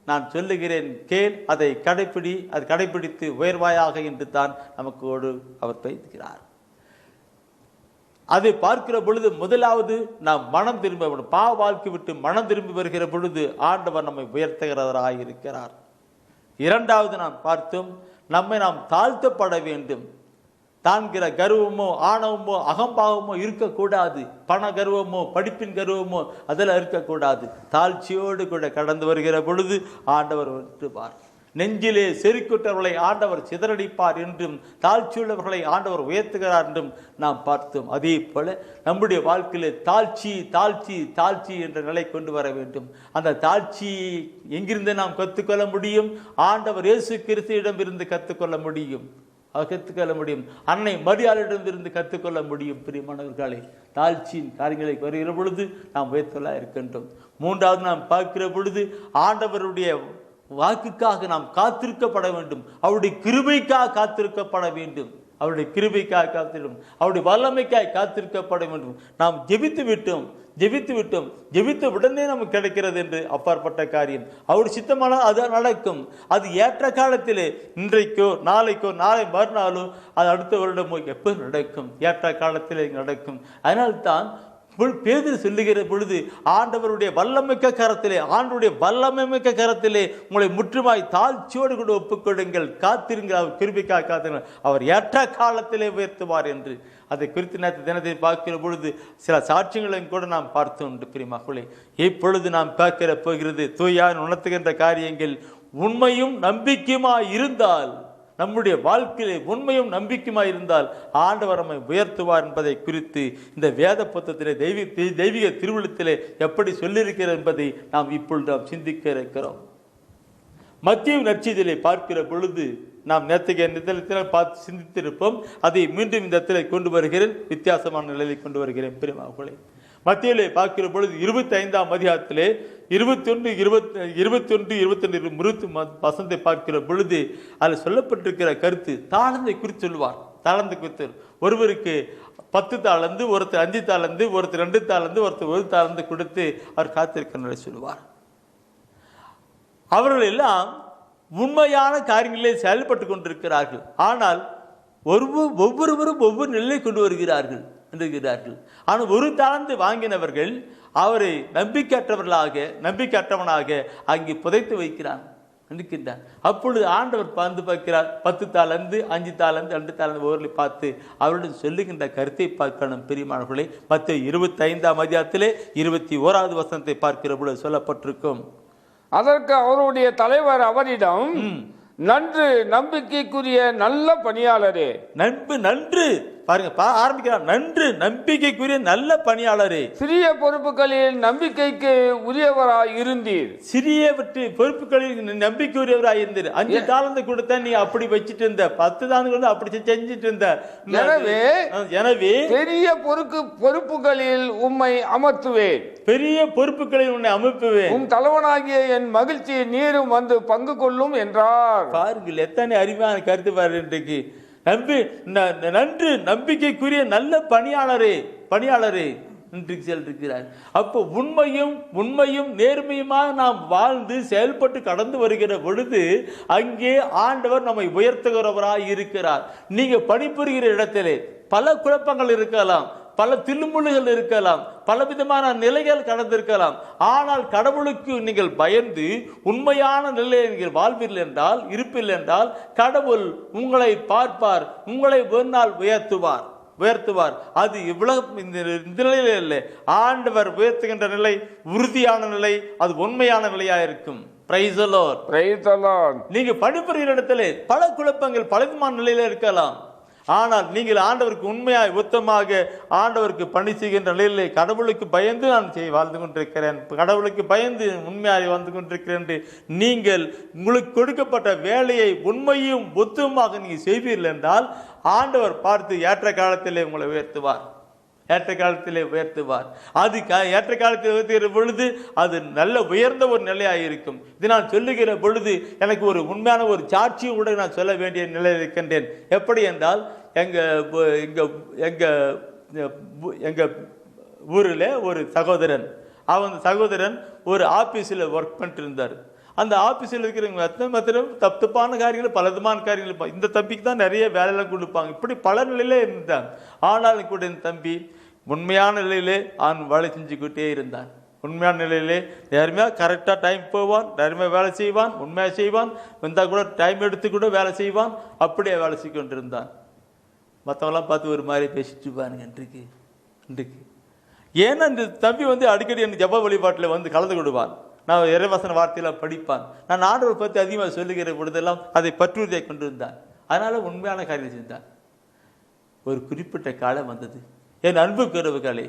நான் சொல்லுகிறேன் கேள், அதை கடைப்பிடித்து உயர்வாயாக என்று தான் நமக்கோடு அவர் பேசுகிறார். அதை பார்க்கிற பொழுது முதலாவது நாம் மனம் திரும்ப வேண்டும். பாவ வாழ்க்கை விட்டு மனம் திரும்பி வருகிற பொழுது ஆண்டவர் நம்மை உயர்த்துகிறவராக இருக்கிறார். இரண்டாவது நாம் பார்த்தோம், நாம் தாழ்த்தப்பட வேண்டும். தான்கிற கர்வமோ ஆணவமோ அகம்பாவமோ இருக்கக்கூடாது. பண கர்வமோ படிப்பின் கர்வமோ அதெல்லாம் இருக்கக்கூடாது. தாழ்ச்சியோடு கூட கடந்து வருகிற பொழுது ஆண்டவர் விட்டுவார். நெஞ்சிலே செருக்குற்றவர்களை ஆண்டவர் சிதறடிப்பார் என்றும் தாழ்ச்சியுள்ளவர்களை ஆண்டவர் உயர்த்துகிறார் என்றும் நாம் பார்த்தோம். அதே போல நம்முடைய வாழ்க்கையிலே தாழ்ச்சி தாழ்ச்சி தாழ்ச்சி என்ற நிலை கொண்டு வர வேண்டும். அந்த தாழ்ச்சியை எங்கிருந்து நாம் கற்றுக்கொள்ள முடியும்? ஆண்டவர் இயேசு கிறிஸ்துவிடமிருந்து கற்றுக்கொள்ள முடியும். கற்றுக்கொள்ள முடியும். அன்னை மரியாளிடமிருந்து கற்றுக்கொள்ள முடியும். பிரியமானவர்களே, தாழ்ச்சியின் காரியங்களை வருகிற பொழுது நாம் உயர்த்தலாக இருக்கின்றோம். மூன்றாவது நாம் பார்க்கிற பொழுது ஆண்டவருடைய வாக்குக்காக நாம் காத்திருக்கப்பட வேண்டும். அவருடைய கிருபைக்காக காத்திருக்கப்பட வேண்டும். அவருடைய கிருபைக்காக காத்திருக்கும், அவருடைய வல்லமைக்காக காத்திருக்கப்பட வேண்டும். நாம் ஜெபித்த உடனே நமக்கு கிடைக்கிறது என்று அப்பாற்பட்ட காரியம். அவருடைய சித்தமான அது நடக்கும். அது ஏற்ற காலத்திலே, இன்றைக்கோ நாளைக்கோ நாளை மறுநாளோ அது அடுத்த வருடமோ எப்போ நடக்கும், ஏற்ற காலத்திலே நடக்கும். அதனால்தான் பேதுரு சொல்லுகிற பொழுது ஆண்டவருடைய வல்லமிக்க கரத்திலே, ஆண்டவருடைய வல்லமைமிக்க கரத்திலே உங்களை முற்றுமாய் தாழ்ச்சியோடு கூட ஒப்புக்கொடுங்கள், காத்திருங்கள், அவர் கிருபைக்காக காத்திருங்கள், அவர் ஏற்ற காலத்திலே உயர்த்துவார் என்று. அதை குறித்து நேற்று தினத்தை பார்க்கிற பொழுது சில சாட்சியங்களையும் கூட நாம் பார்த்தோம். பிரியமக்களே, இப்பொழுது நாம் பார்க்கிற போகிறது தூயான் உணர்த்துகின்ற காரியங்கள் உண்மையும் நம்பிக்கையுமாய் இருந்தால், நம்முடைய வாழ்க்கையிலே உண்மையும் நம்பிக்கையுமாய் இருந்தால் ஆண்டவர் நம்மை உயர்த்துவார் என்பதை குறித்து இந்த வேத புத்தகத்திலே தெய்வீக திருவிழத்திலே எப்படி சொல்லியிருக்கிறது என்பதை நாம் இப்பொழுது சிந்திக்க இருக்கிறோம். மத்தேயு நற்செய்தியிலே பார்க்கிற பொழுது நாம் நேற்றைய நிதலத்தில் பார்த்து சிந்தித்திருப்போம். அதை மீண்டும் இந்த இடத்திலே கொண்டு வருகிறேன், வித்தியாசமான நிலையை கொண்டு வருகிறேன். பெருமாளே, மத்தியிலே பார்க்கிற பொழுது 25ஆம் அதிகாரத்திலே 21-22 வசனத்தை பார்க்கிற பொழுது அதில் சொல்லப்பட்டிருக்கிற கருத்து தாளந்தை குறித்து சொல்லுவார். தாளந்தை குறித்து ஒருவருக்கு 10 தாளந்து, ஒருத்தர் 5 தாளந்து, ஒருத்தர் 2 தாளந்து, ஒருத்தர் 1 தாளந்து கொடுத்து அவர் காத்திருக்கிற சொல்லுவார். அவர்கள் எல்லாம் உண்மையான காரியங்களிலே செயல்பட்டு கொண்டிருக்கிறார்கள். ஆனால் ஒவ்வொருவரும் ஒவ்வொரு நிலையை கொண்டு வருகிறார்கள். ஆனால் 1 தாளந்து வாங்கினவர்கள் அவரை நம்பிக்கையற்றவனாக அங்கே புதைத்து வைக்கிறான். அப்பொழுது ஆண்டவர் பார்க்கிறார். 10 தாளந்து, 5 தாளந்து, 2 தாளந்து ஒவ்வொரு பார்த்து அவருடன் சொல்லுகின்ற கருத்தை பார்க்கணும். பிரியமானவர்களே, மத்தேயு 25ஆம் அதிகாரத்திலே 21வது வசனத்தை பார்க்கிற பொழுது சொல்லப்பட்டிருக்கும். அதற்கு அவருடைய தலைவர் அவரிடம், நன்று நம்பிக்கைக்குரிய நல்ல பணியாளரே. நன்று பாருங்க, ஆரம்பிக்கிறார். நன்று நம்பிக்கைக்குரிய நல்ல பணியாளரே, சிறிய பொறுப்புகளில் நம்பிக்கைக்கு உரியவராய் இருந்தீர். சிறிய பொறுப்புகளில் நம்பிக்கையுரியவராய் இருந்தீர். 5 தாளந்து கொடுத்த நீ அப்படி வச்சுட்டு இருந்த, 10 தாளந்து அப்படி செஞ்சுட்டு இருந்த. எனவே பெரிய பொறுப்புகளில் உம்மை அமர்த்துவேன். பெரிய பொறுப்புகளில் உன்னை அமைப்புவேன். உம் தலைவனாகிய என் மகிழ்ச்சி நீரும் வந்து பங்கு கொள்ளும் என்றார். பாருங்கள், எத்தனை அறிவான கருத்து பாரு. இன்றைக்கு நன்று நம்பிக்கைக்குரிய நல்ல பணியாளரே என்று சொல்லிருக்கிறார். அப்போ உண்மையும் நேர்மையுமாக நாம் வாழ்ந்து செயல்பட்டு கடந்து வருகிற பொழுது அங்கே ஆண்டவர் நம்மை உயர்த்துகிறவராய் இருக்கிறார். நீங்க பணிபுரிகிற இடத்திலே பல குழப்பங்கள் இருக்கலாம், பல தில்லுமுள்ளுகள் இருக்கலாம், பல விதமான நிலைகள் கடந்திருக்கலாம். ஆனால் கடவுளுக்கு நீங்கள் பயந்து உண்மையான நிலையை நீங்கள் வாழ்வீர்கள் என்றால், இருப்பீர்கள் என்றால், கடவுள் உங்களை பார்ப்பார், உங்களை ஒரு நாள் உயர்த்துவார். அது இவ்வளவு இந்த நிலையில இல்லை. ஆண்டவர் உயர்த்துகின்ற நிலை உறுதியான நிலை, அது உண்மையான நிலையா இருக்கும். Price the Lord. நீங்க பணிபுரிகிற இடத்துல பல குழப்பங்கள் பல விதமான நிலையில இருக்கலாம். ஆனால் நீங்கள் ஆண்டவருக்கு உண்மையாய் உத்தமாக ஆண்டவருக்கு பணி செய்கின்ற நிலையிலே கடவுளுக்கு பயந்து நான் வாழ்ந்து கொண்டிருக்கிறேன், கடவுளுக்கு பயந்து உண்மையாய் வாழ்ந்து கொண்டிருக்கிறேன். நீங்கள் உங்களுக்கு கொடுக்கப்பட்ட வேலையை உண்மையும் உத்தமாக நீங்கள் செய்வீர்கள் என்றால் ஆண்டவர் பார்த்து ஏற்ற காலத்திலே உங்களை உயர்த்துவார். அது ஏற்ற காலத்தில் உயர்த்துகிற பொழுது அது நல்ல உயர்ந்த ஒரு நிலையாக இருக்கும். இது நான் சொல்லுகிற பொழுது எனக்கு ஒரு உண்மையான ஒரு சாட்சியும் கூட நான் சொல்ல வேண்டிய நிலையில் இருக்கின்றேன். எப்படி என்றால், எங்க ஊரில் ஒரு சகோதரன் ஒரு ஆபீஸில் ஒர்க் பண்ணிட்டு இருந்தார். அந்த ஆபீஸில் இருக்கிறவங்க அத்தனை தப்பான காரியங்கள், பல விதமான காரியங்கள். இந்த தம்பிக்கு தான் நிறைய வேலையெல்லாம் கொடுப்பாங்க. இப்படி பல நிலையிலே இருந்தான். ஆனாலும் கூட இந்த தம்பி உண்மையான நிலையிலே அவன் வேலை செஞ்சுக்கிட்டே இருந்தான். உண்மையான நிலையிலே நேர்மையாக கரெக்டாக டைம் போவான், நேர்மையாக வேலை செய்வான், உண்மையாக செய்வான், வந்தால் கூட டைம் எடுத்து கூட வேலை செய்வான். அப்படியே வேலை செய்து கொண்டிருந்தான். மற்றவங்களாம் பார்த்து ஒரு மாதிரி பேசிட்டு இருப்பானுங்க இன்றைக்கு. ஏன்னா இந்த தம்பி அடிக்கடி எனக்கு ஜெப வழிபாட்டில் கலந்து கொள்வான். நான் இறைவசன வார்த்தையெல்லாம் படிப்பான். நான் ஆண்டவரை பற்றி அதிகமாக சொல்லுகிற பொழுதெல்லாம் அதை பற்றுறுதியை கொண்டிருந்தான். அதனால உண்மையான காரியம் செஞ்சான். ஒரு குறிப்பிட்ட காலம் வந்தது. என் அன்புக்குறவுகளே,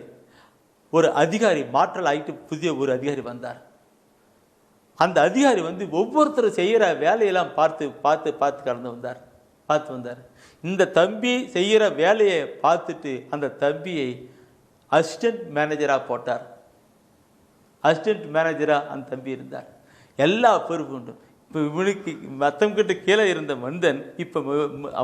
ஒரு அதிகாரி மாற்றல் ஆகிட்டு புதிய ஒரு அதிகாரி வந்தார். அந்த அதிகாரி ஒவ்வொருத்தரும் செய்கிற வேலையெல்லாம் பார்த்து வந்தார். இந்த தம்பி செய்கிற வேலையை பார்த்துட்டு அந்த தம்பியை அசிஸ்டன்ட் மேனேஜராக போட்டார். அசிஸ்டன்ட் மேனேஜராக அந்த தம்பி இருந்தார். எல்லா பொறுப்பும் உண்டு. இப்போ இவனுக்கு மற்றவங்கிட்ட கீழே இருந்த மனிதன் இப்போ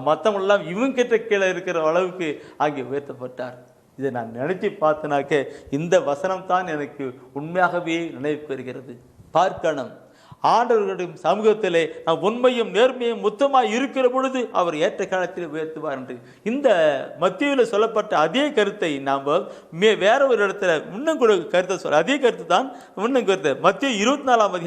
மற்றவங்களெல்லாம் இவங்கிட்ட கீழே இருக்கிற அளவுக்கு அங்கே உயர்த்தப்பட்டார். இதை நான் நினைச்சு பார்த்தனாக்க இந்த வசனம் தான் எனக்கு உண்மையாகவே நினைவுக்கு வருகிறது. பார்க்கணும், ஆண்டவர்களுடைய சமூகத்திலே நாம் உண்மையும் நேர்மையும் மொத்தமாக இருக்கிற பொழுது அவர் ஏற்ற காலத்தில் உயர்த்துவார் என்று இந்த மத்தியில் சொல்லப்பட்ட அதே கருத்தை நாம் வேற ஒரு இடத்துல இன்னும் கூட கருத்தை சொல்ல அதே கருத்து தான் இன்னும் கருத்து மத்திய 24ஆம்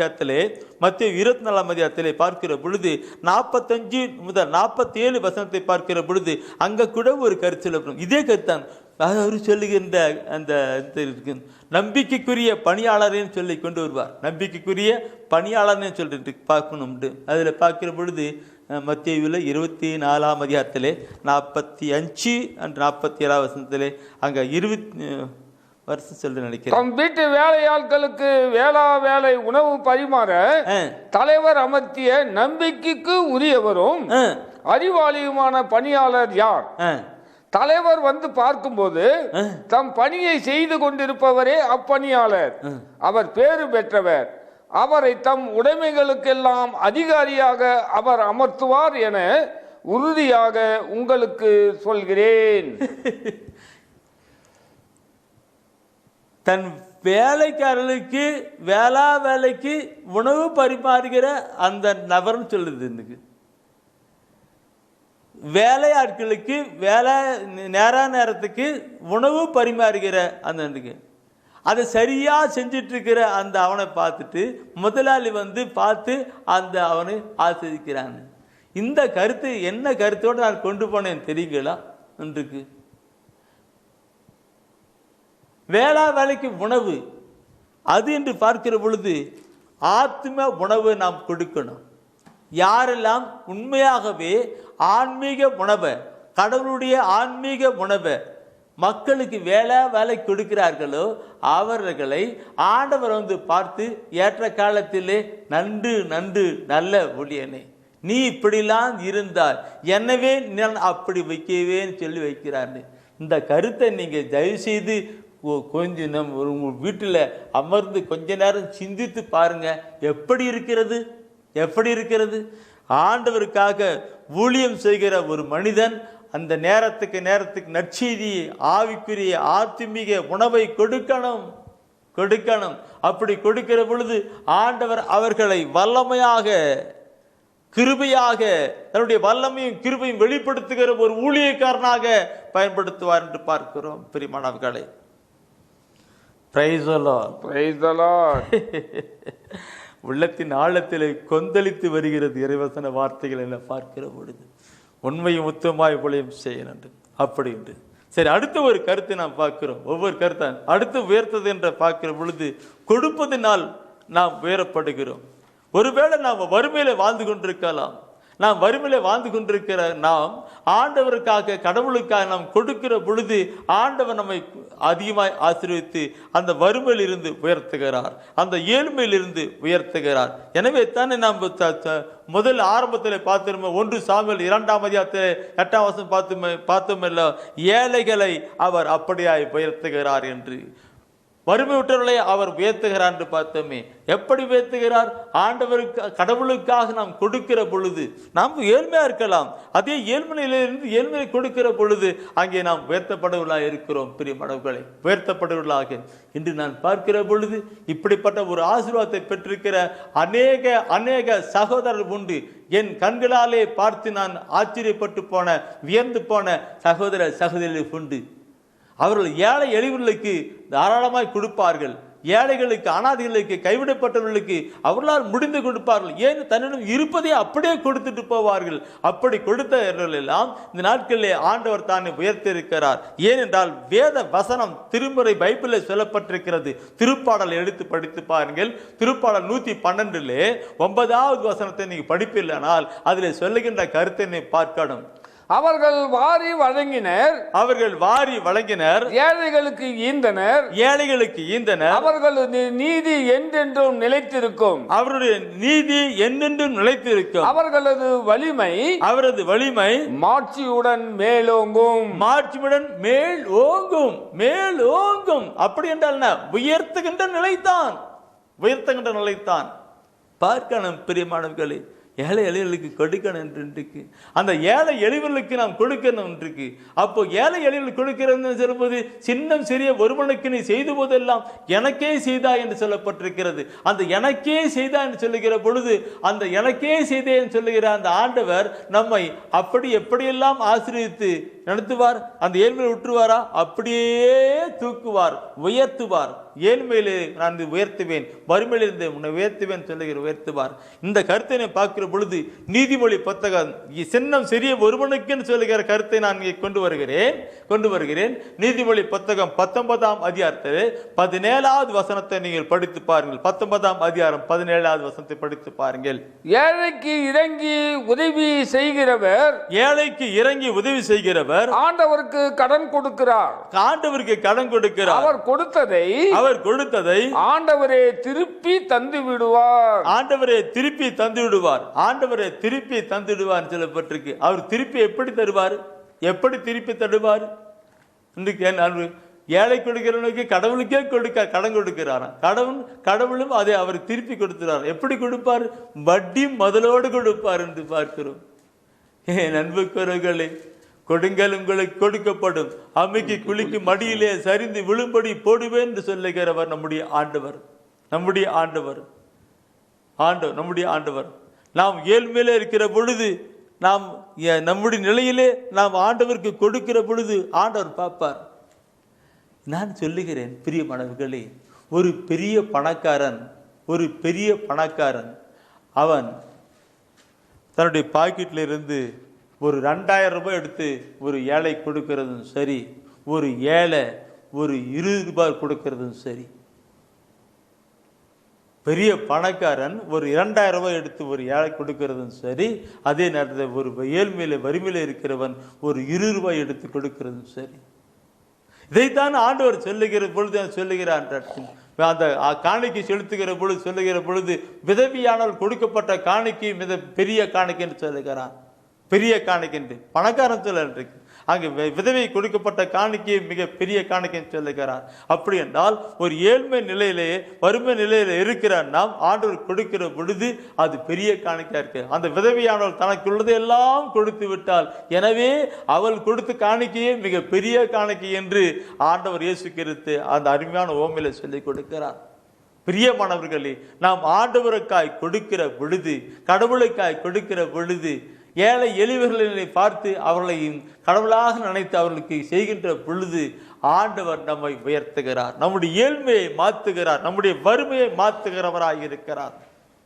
அதிகாரத்திலே பார்க்கிற பொழுது 45 முதல் 47 வசனத்தை பார்க்கிற பொழுது அங்கே கூட ஒரு கருத்து சொல்லப்படும். இதே கருத்தான் அவர் சொல்லுகின்ற அந்த நம்பிக்கைக்குரிய பணியாளரையும் சொல்லி கொண்டு வருவார். நம்பிக்கைக்குரிய பணியாளர்னு சொல்லிட்டு பார்க்கணும். அதில் பார்க்கிற பொழுது மத்தேயுவில் 24ஆம் அதிகாரத்திலே 45 and 47 வசனத்திலே அங்கே 20 வருஷம் சொல்லி நினைக்கிறேன். தம் வீட்டு வேலையாட்களுக்கு வேலை உணவு பரிமாற தலைவர் அமர்த்திய நம்பிக்கைக்கு உரியவரும் அறிவாளியுமான பணியாளர் யார்? தலைவர் பார்க்கும்போது தம் பணியை செய்து கொண்டிருப்பவரே அப்பணியாளர். அவர் பேறு பெற்றவர். அவரை தம் உடைமைகளுக்கெல்லாம் அதிகாரியாக அவர் அமர்த்துவார் என உறுதியாக உங்களுக்கு சொல்கிறேன். தன் வேலைக்காரர்களுக்கு வேலைக்கு உணவு பரிமாறுகிற அந்த நபர்னு சொல்லுது. இன்னைக்கு வேலையாட்களுக்கு நேரத்துக்கு உணவு பரிமாறுகிற அந்த அதை சரியா செஞ்சிட்டு இருக்கிற அந்த அவனை பார்த்துட்டு முதலாளி பார்த்து அந்த அவனை ஆசிரிக்கிறான். இந்த கருத்து என்ன கருத்தோடு நான் கொண்டு போனேன் தெரியுங்களா? இன்றைக்கு வேலைக்கு உணவு அது என்று பார்க்கிற பொழுது ஆத்ம உணவு நாம் கொடுக்கணும். யாரெல்லாம் உண்மையாகவே ஆன்மீக உணவை, கடவுளுடைய ஆன்மீக உணவை மக்களுக்கு வேலை கொடுக்கிறார்களோ அவர்களை ஆண்டவர் பார்த்து ஏற்ற காலத்திலே நன்று நல்ல ஊழியனே, நீ இப்படிலாம் இருந்தால் எனவே நான் அப்படி வைக்கவேன்னு சொல்லி வைக்கிறான்னு. இந்த கருத்தை நீங்கள் தயவு செய்து கொஞ்சம் உங்கள் வீட்டில் அமர்ந்து கொஞ்ச நேரம் சிந்தித்து பாருங்க. எப்படி இருக்கிறது? ஆண்டவருக்காக ஊழியம் செய்கிற ஒரு மனிதன் அந்த நேரத்துக்கு நற்செய்தியை, ஆவிக்குரிய ஆத்மீக உணவை கொடுக்கணும். அப்படி கொடுக்கிற பொழுது ஆண்டவர் அவர்களை வல்லமையாக, கிருபையாக, தன்னுடைய வல்லமையும் கிருபையும் வெளிப்படுத்துகிற ஒரு ஊழியக்காரனாக பயன்படுத்துவார் என்று பார்க்கிறோம். பிரியமானவர்களே, பிரைஸ் தி லார்ட். உள்ளத்தின் ஆழத்திலே கொந்தளித்து வருகிறது இறைவசன வார்த்தைகள் என பார்க்கிற பொழுது உண்மையும் உத்தமாய் ஊழியம் செய்யணும் அப்படி என்று. சரி, அடுத்த ஒரு கருத்தை நாம் பார்க்கிறோம். ஒவ்வொரு கருத்தான் அடுத்து உயர்த்தது என்ற பார்க்கிற பொழுது கொடுப்பதினால் நாம் உயரப்படுகிறோம். ஒருவேளை நாம் வறுமையில வாழ்ந்து கொண்டிருக்கலாம். நாம் வறுமையில வாழ்ந்து கொண்டிருக்கிற நாம் ஆண்டவருக்காக, கடவுளுக்காக நாம் கொடுக்கிற பொழுது ஆண்டவர் நம்மை அதிகமாய் ஆசீர்வதித்து அந்த வறுமையில் இருந்து உயர்த்துகிறார், அந்த ஏழ்மையிலிருந்து உயர்த்துகிறார். எனவே தானே நாம் முதல் ஆரம்பத்தில் பார்த்திருந்த 1 சாமுவேல் 2ஆம் அதிகாரத்தில் 8ஆம் வசனம் பார்த்தோமல்ல, ஏழைகளை அவர் அப்படியாய் உயர்த்துகிறார் என்று. வறுமை விட்டவர்களை அவர் உயர்த்துகிறார் என்று பார்த்தோமே. எப்படி உயர்த்துகிறார்? ஆண்டவருக்கு கடவுளுக்காக நாம் கொடுக்கிற பொழுது நாம் ஏழ்மையா இருக்கலாம், அதே ஏழ்மையிலிருந்து ஏழ்மையை கொடுக்கிற பொழுது அங்கே நாம் உயர்த்தப்படுவர்களாக இருக்கிறோம். பிரியமானவர்களே, உயர்த்தப்படுவர்களாக இன்று நான் பார்க்கிற பொழுது இப்படிப்பட்ட ஒரு ஆசீர்வாதத்தை பெற்றிருக்கிற அநேக சகோதரர் உண்டு. என் கண்களாலே பார்த்து நான் ஆச்சரியப்பட்டு போன, வியந்து போன சகோதர சகோதரிகள் உண்டு. அவர்கள் ஏழை எளியவர்களுக்கு தாராளமாய் கொடுப்பார்கள். ஏழைகளுக்கு, அனாதைகளுக்கு, கைவிடப்பட்டவர்களுக்கு அவர்களால் முடிந்து கொடுப்பார்கள். ஏன் தன்னிடம் இருப்பதை அப்படியே கொடுத்துட்டு போவார்கள். அப்படி கொடுத்தவர்கள் எல்லாம் இந்த நாட்களிலே ஆண்டவர் தானே உயர்த்திருக்கிறார். ஏனென்றால் வேத வசனம் திருமுறை பைபிளில் சொல்லப்பட்டிருக்கிறது. திருப்பாடல் எடுத்து படித்து பாருங்கள். திருப்பாடல் 112 9வது வசனத்தை நீங்க படிப்பில்லைனால் அதில் சொல்லுகின்ற கருத்தை பார்க்கணும். அவர்கள் வாரி வழங்கினர், ஏழைகளுக்கு ஈந்தனர், அவர்களது நீதி என்றென்றும் நிலைத்திருக்கும், அவருடைய நீதி என்றென்றும் நிலைத்திருக்கும், அவரது வலிமை மாட்சியுடன் மேலோங்கும், மேலோங்கும். அப்படி என்றால் உயர்த்துகின்ற நிலைத்தான். பார்க்கணும் பிரியமானவர்களே, ஏழை எளியவர்களுக்கு கொடுக்கணும் இருக்கு. அந்த ஏழை எளியவர்களுக்கு நாம் கொடுக்கணும் இருக்கு. அப்போ ஏழை எளியவர்களுக்கு கொடுக்கிறது சொல்லும்போது சின்னம் சிறிய ஒருவனுக்கு நீ செய்த போதெல்லாம் எனக்கே செய்தா என்று சொல்லப்பட்டிருக்கிறது. அந்த எனக்கே செய்தா என்று சொல்லுகிற பொழுது அந்த எனக்கே செய்தேன் சொல்லுகிற அந்த ஆண்டவர் நம்மை அப்படி எப்படியெல்லாம் ஆசீர்வதித்து நடத்துவார். அந்த ஏழ்மையை விட்டுருவாரா? அப்படியே தூக்குவார், உயர்த்துவார். ஏழ்மையிலே நான் உயர்த்துவேன், வறுமையிலிருந்து உன்னை உயர்த்துவேன் சொல்லுகிற உயர்த்துவார். இந்த கருத்தை பார்க்கிற பொழுது நீதிமொழி புத்தகம் சின்னம் சிறிய ஒருவனுக்கு சொல்லுகிற கருத்தை நான் கொண்டு வருகிறேன். நீதிமொழி புத்தகம் 19ஆம் அதிகாரத்தில் 17வது வசனத்தை நீங்கள் படித்து பாருங்கள். 19ஆம் அதிகாரம் 17வது வசனத்தை படித்து பாருங்கள். ஏழைக்கு இறங்கி உதவி செய்கிறவர் ஆண்டவருக்கு கடன் கொடுக்கிறார். அவர் கொடுத்ததை ஆண்டவரே திருப்பி தந்து விடுவார் சொல்லப்பட்டிருக்கு. அவர் திருப்பி எப்படி தருவார்? ஏழை கொடுக்கிறவனுக்கு கடவுளுக்கே கடன் கொடுக்கிறார். கடவுளும் அதை அவர் திருப்பி கொடுக்கிறார். எப்படி கொடுப்பார்? வட்டி முதலோடு கொடுப்பார் என்று பார்க்கிறோம். என் அன்புக்குறவர்களே, கொடுங்கள் உங்களுக்கு கொடுக்கப்படும், அம்மைக்கு குளிக்கு மடியிலே சரிந்து விழும்படி போடுவேன் என்று சொல்லுகிறவர் நம்முடைய ஆண்டவர். நாம் ஏழ்மையிலே இருக்கிற பொழுது, நாம் நம்முடைய நிலையிலே நாம் ஆண்டவருக்கு கொடுக்கிற பொழுது ஆண்டவர் பார்ப்பார். நான் சொல்லுகிறேன் பிரியமானவர்களே, ஒரு பெரிய பணக்காரன் அவன் தன்னுடைய பாக்கெட்டில் இருந்து ஒரு 2000 ரூபாய் எடுத்து ஒரு ஏழை கொடுக்கிறதும் சரி, ஒரு ஏழை ஒரு 20 ரூபாய் கொடுக்கிறதும் சரி. பெரிய பணக்காரன் ஒரு 2000 ரூபாய் எடுத்து ஒரு ஏழை கொடுக்கிறதும் சரி, அதே நேரத்தில் ஒரு ஏழ்மையில வறுமையில இருக்கிறவன் ஒரு 20 ரூபாய் எடுத்து கொடுக்கிறதும் சரி. இதைத்தான் ஆண்டவர் சொல்லுகிற பொழுது சொல்லுகிறான். அந்த காணிக்கை செலுத்துகிற பொழுது சொல்லுகிற பொழுது விதவியானவர் கொடுக்கப்பட்ட காணிக்கை மிக பெரிய காணிக்கை என்று சொல்லுகிறான். பெரிய காணிக்கை என்று பணக்காரன் சொல்ல அங்கு விதவை கொடுக்கப்பட்ட காணிக்கையை மிக பெரிய காணிக்கை சொல்லுகிறார். அப்படி என்றால் ஒரு ஏழ்மை நிலையிலே வறுமை நிலையில இருக்கிறார் நாம் ஆண்டவர் கொடுக்கிற பொழுது அது பெரிய காணிக்கையா இருக்கு. அந்த விதவையானவள் தனக்கு உள்ளதை எல்லாம் கொடுத்து விட்டாள், எனவே அவள் கொடுத்த காணிக்கையே மிக பெரிய காணிக்கை என்று ஆண்டவர் இயேசு கிறிஸ்து அந்த அருமையான ஓமையில சொல்லிக் கொடுக்கிறார். பிரியமானவர்களே, நாம் ஆண்டவருக்காய் கொடுக்கிற பொழுது, கடவுளுக்காய் கொடுக்கிற பொழுது, ஏழை எளியவர்களை பார்த்து அவர்களையும் கடவுளாக நினைத்து அவர்களுக்கு செய்கின்ற பொழுது ஆண்டவர் நம்மை உயர்த்துகிறார், நம்முடைய ஏழ்மையை மாற்றுகிறார், நம்முடைய வறுமையை மாற்றுகிறவராக இருக்கிறார்.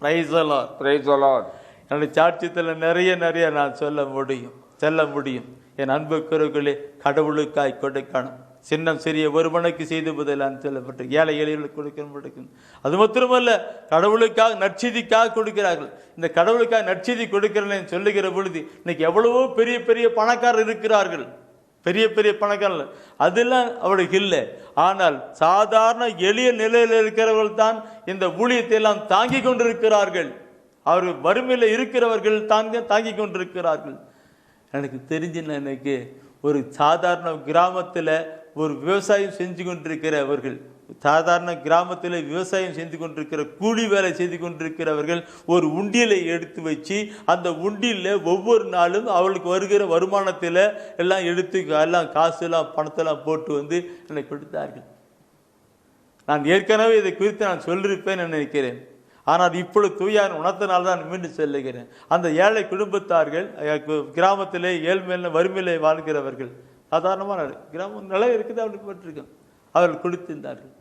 Price the Lord, praise the Lord. என்னுடைய சாட்சியத்தில் நிறைய நான் சொல்ல முடியும். என் அன்புக்குறவுகளே, கடவுளுக்காய் கொடுக்கணும். சின்னம் சிறிய ஒருவனுக்கு செய்து பதிலான்னு சொல்லப்பட்டு ஏழை எளியவர்களுக்கு கொடுக்கணும். அது மாத்திரமல்ல, கடவுளுக்காக நற்செய்திக்காக கொடுக்கிறார்கள். இந்த கடவுளுக்காக நற்செய்தி கொடுக்கிறேன்னு சொல்லுகிற பொழுது இன்னைக்கு எவ்வளவோ பெரிய பெரிய பணக்காரர் இருக்கிறார்கள். பெரிய பணக்காரர்கள் அதெல்லாம் அவளுக்கு இல்லை. ஆனால் சாதாரண எளிய நிலையில் இருக்கிறவர்கள் தான் இந்த ஊழியத்தை எல்லாம் தாங்கி கொண்டிருக்கிறார்கள். அவர் வறுமையில் இருக்கிறவர்கள் தாங்கி கொண்டிருக்கிறார்கள். எனக்கு தெரிஞ்சு எனக்கு ஒரு சாதாரண கிராமத்தில் ஒரு விவசாயம் செஞ்சு கொண்டிருக்கிறவர்கள் சாதாரண கிராமத்தில் விவசாயம் செய்து கொண்டிருக்கிற கூலி வேலை செய்து கொண்டிருக்கிறவர்கள் ஒரு உண்டியலை எடுத்து வச்சு அந்த உண்டியில் ஒவ்வொரு நாளும் அவளுக்கு வருகிற வருமானத்தில் எல்லாம் எடுத்து எல்லாம் காசுலாம் பணத்தெல்லாம் போட்டு வந்து என்னை கொடுத்தார்கள். நான் ஏற்கனவே இதை குறித்து நான் சொல்லியிருப்பேன் நினைக்கிறேன். ஆனால் இப்பொழுது தூயார் உணர்த்தனால் தான் மீண்டும் சொல்லுகிறேன். அந்த ஏழை குடும்பத்தார்கள் கிராமத்திலே ஏழ்மையில வறுமையிலே வாழ்கிறவர்கள், சாதாரணமான கிராமம் நிலை இருக்குது அப்படி போட்டிருக்கோம், அவர்கள் கொடுத்திருந்தார்கள்.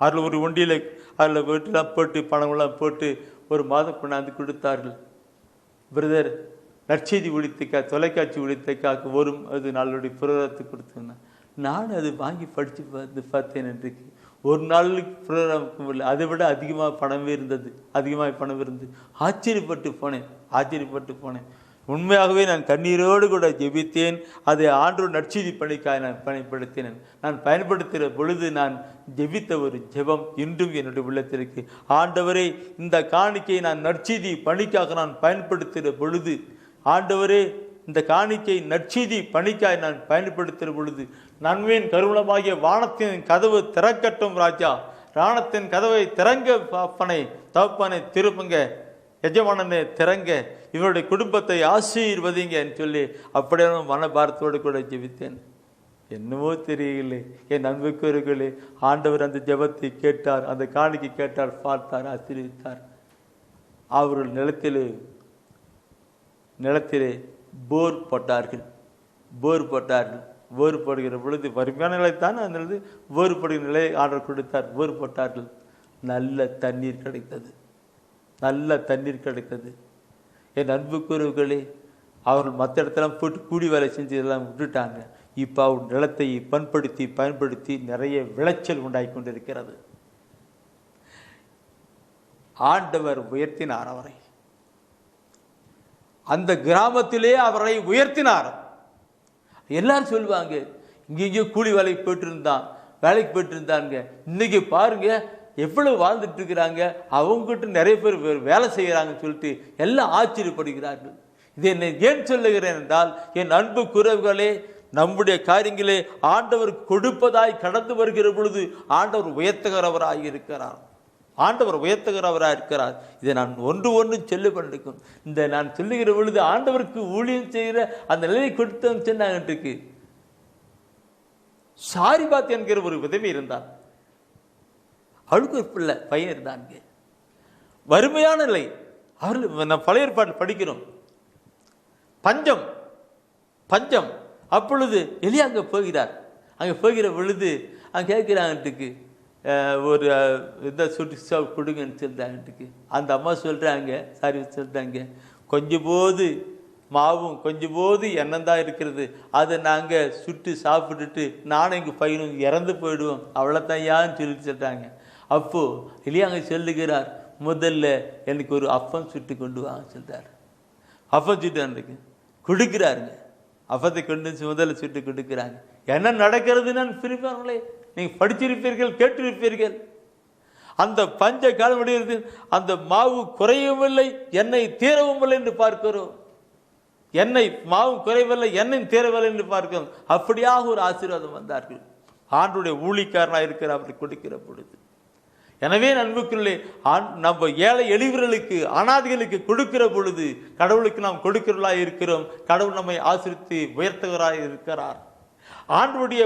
அதில் ஒரு ஒண்டியில் அதில் வீட்டெல்லாம் போட்டு பணமெல்லாம் போட்டு ஒரு மாதம் கொண்டாந்து கொடுத்தார்கள். பிரதர் நற்செய்தி ஒழித்துக்கா தொலைக்காட்சி ஒழித்துக்காக வரும் அது நாளுடைய பிரதத்தை கொடுத்தேன். நான் அது வாங்கி படித்து பார்த்தேன். இன்றைக்கு ஒரு நாளுக்கு ப்ரோக்ராமுக்கு இல்லை, அதை விட அதிகமாக பணமே இருந்தது, அதிகமாக பணம் இருந்து ஆச்சரியப்பட்டு போனேன். உண்மையாகவே நான் கண்ணீரோடு கூட ஜெபித்தேன். அதை ஆண்டவர் நற்செய்தி பணிக்காக நான் பயன்படுத்தினேன். நான் பயன்படுத்துகிற பொழுது நான் ஜெபித்த ஒரு ஜெபம் இன்றும் என்னுடைய உள்ளத்திற்கு, ஆண்டவரே இந்த காணிக்கையை நான் நற்செய்தி பணிக்காக நான் பயன்படுத்துகிற பொழுது, ஆண்டவரே இந்த காணிக்கை நற்செய்தி பணிக்காய் நான் பயன்படுத்துகிற பொழுது நன்மையின் கருவூலமாகிய வானத்தின் கதவு திறக்கட்டும் ராஜா, வானத்தின் கதவை திறங்க பாப்பனை தகப்பனை திருப்புங்க, எஜமானனை திறங்க, இவருடைய குடும்பத்தை ஆசீர்வதிங்கன்னு சொல்லி அப்படியே மனபாரத்தோடு கூட ஜெபித்தேன். என்னவோ தெரியவில்லை என் அன்புக்குரியவர்களே, ஆண்டவர் அந்த ஜெபத்தை கேட்டார், அந்த காணிக்கை கேட்டார், பார்த்தார், ஆசீர்வதித்தார். அவர்கள் நிலத்திலே போர் போட்டார்கள். போர் போடுகிற பொழுது வறுமையான நிலைத்தான் அந்த போர் போடுகிற நிலையை ஆர்டர் கொடுத்தார். போர் போட்டார்கள். நல்ல தண்ணீர் கிடைத்தது. என் அன்புக்குரியவர்களே, அவர்கள் மற்ற இடத்தெல்லாம் போட்டு கூலி வேலை செஞ்சதெல்லாம் விட்டுட்டாங்க. இப்போ அவர் நிலத்தை பயன்படுத்தி நிறைய விளைச்சல் உண்டாகி கொண்டிருக்கிறது. ஆண்டவர் உயர்த்தினார் அவரை, அந்த கிராமத்திலே அவரை உயர்த்தினார். எல்லாரும் சொல்லுவாங்க, இங்கெங்கயோ கூலி வேலைக்கு போயிட்டு இருந்தாங்க, இன்னைக்கு பாருங்க எவ்வளவு வாழ்ந்துட்டு இருக்கிறாங்க, அவங்ககிட்ட நிறைய பேர் வேலை செய்கிறாங்கன்னு சொல்லிட்டு எல்லாம் ஆச்சரியப்படுகிறார்கள். இதை என்ன ஏன் சொல்லுகிறேன் என்றால், என் அன்பு குரவுகளே, நம்முடைய காரியங்களே ஆண்டவர் கொடுப்பதாய் கடந்து வருகிற பொழுது ஆண்டவர் உயர்த்துகிறவராய் இருக்கிறார். இதை நான் ஒன்று சொல்லிக்கொண்டிருக்கும். இந்த நான் சொல்லுகிற பொழுது ஆண்டவருக்கு ஊழியம் செய்கிற அந்த நிலையை கொடுத்தோம் சொன்னாங்க. சாரிபாத் என்கிற ஒரு உதவி இருந்தான், அவளுக்கு ஒரு பிள்ளை பையன் இருந்தாங்க. வறுமையான நிலை. அவர்கள் நான் பழைய ஏற்பாடு படிக்கிறோம், பஞ்சம். அப்பொழுது எலியா அங்கே போகிற பொழுது அங்கே கேட்கிறாங்க, ஒரு இதை சுட்டு கொடுங்கன்னு சொல்கிறாங்க. அந்த அம்மா சொல்கிறாங்க, கொஞ்சம் போது மாவும் கொஞ்சம் போது எண்ணெய் தான் இருக்கிறது, அதை நாங்கள் சுட்டு சாப்பிட்டுட்டு நானும் எங்கள் பையனும் இறந்து போயிடுவோம், அவ்வளோதான் யான்னு சொல்லிட்டாங்க. அப்போது இல்லையா அங்கே சொல்லுகிறார், முதல்ல எனக்கு ஒரு அப்பம் சுட்டு கொண்டு வாங்க சொல்கிறார். அப்பம் சுட்டு கொடுக்குறாருங்க. அப்பத்தை கொண்டு முதல்ல சுட்டு கொடுக்குறாங்க. என்ன நடக்கிறதுன்னு பிரிப்பாங்களே, நீங்கள் படிச்சிருப்பீர்கள், கேட்டிருப்பீர்கள். அந்த பஞ்ச காலம் முடிகிறது, அந்த மாவு குறையவில்லை, எண்ணெய் தீரவும் இல்லை என்று பார்க்கிறோம். மாவும் குறையவில்லை, எண்ணெய் தீரவில்லை என்று பார்க்கிறோம். அப்படியாக ஒரு ஆசீர்வாதம் வந்தார்கள். ஆண்டுடைய ஊழிக்காரனாக இருக்கிற அவரை கொடுக்கிற பொழுது. எனவே நண்புக்குள்ளே நம்ம ஏழை எளியவர்களுக்கு அனாதைகளுக்கு கொடுக்கிற பொழுது கடவுளுக்கு நாம் கொடுக்கிறவர்களாக இருக்கிறோம். கடவுள் நம்மை ஆசீர்வதித்து உயர்த்துகிறாய் இருக்கிறார். ஆண்டுடைய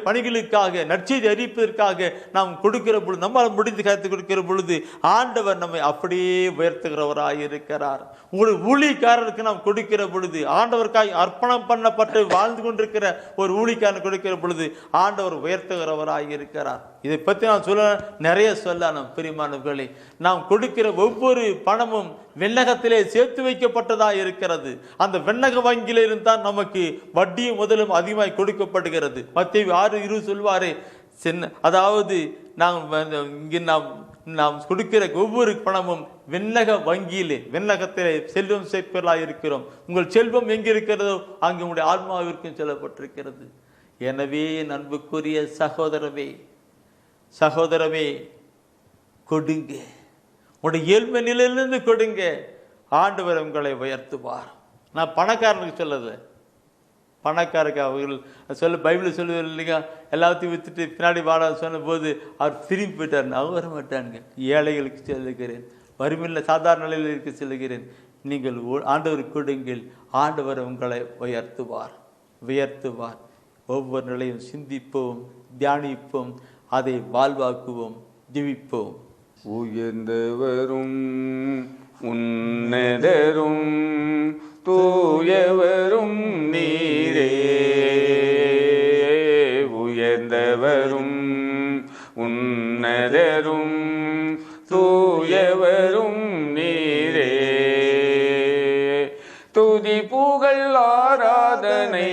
பணிகளுக்காக நற்செய்தி அறிவிப்பதற்காக நாம் கொடுக்கிற பொழுது, நம்மால் முடிந்து கருத்து கொடுக்கிற பொழுது ஆண்டவர் நம்மை அப்படியே உயர்த்துகிறவராய் இருக்கிறார். உங்களுடைய ஊழியக்காரருக்கு நாம் கொடுக்கிற பொழுது, ஆண்டவருக்காக அர்ப்பணம் பண்ணப்பட்டு வாழ்ந்து கொண்டிருக்கிற ஒரு ஊழியக்காரன் கொடுக்கிற பொழுது ஆண்டவர் உயர்த்துகிறவராய் இருக்கிறார். இதை பற்றி நான் நிறைய சொல்லணும் பிரியமானவர்களே. நாம் கொடுக்கிற ஒவ்வொரு பணமும் விண்ணகத்திலே சேர்த்து வைக்கப்பட்டதாக இருக்கிறது. அந்த விண்ணக வங்கியில இருந்தால் நமக்கு வட்டியும் முதலும் அதிகமாய் கொடுக்கப்படுகிறது. மத்தேயு 6:20 சொல்வாரே, அதாவது நாம் கொடுக்கிற ஒவ்வொரு பணமும் விண்ணக வங்கியிலே, விண்ணகத்திலே செல்வம் சேர்ப்பவர்களாக இருக்கிறோம். உங்கள் செல்வம் எங்கே இருக்கிறதோ அங்கு உங்களுடைய ஆத்மாவிற்கும் சொல்லப்பட்டிருக்கிறது. எனவே அன்புக்குரிய சகோதரமே கொடுங்க, உங்களுடைய ஏழ்மை நிலையிலிருந்து கொடுங்க, ஆண்டவர் உங்களை உயர்த்துவார். நான் பணக்காரனுக்கு சொல்லல, பணக்காரருக்கு அவர்கள் பைபிள் சொல்லுவார் இல்லைங்க, எல்லாத்தையும் விற்றுட்டு பின்னாடி வாட சொன்ன போது அவர் திரும்பி போயிட்டார். அவர் வர மாட்டானுங்க. ஏழைகளுக்கு சொல்லுகிறேன், வறுமையில் சாதாரண நிலையில் இருக்க சொல்லுகிறேன், நீங்கள் ஆண்டவர் கொடுங்கள், ஆண்டவர் உங்களை உயர்த்துவார். ஒவ்வொரு நிலையும் சிந்திப்போம், தியானிப்போம், அதை வாழ்வாக்குவோம், ஜீவிப்போம். உயர்ந்தவரும் உன்னதரும் தூயவரும் நீரே, உயர்ந்தவரும் உன்னதரும் தூயவரும் நீரே, துதி புகழ் ஆராதனை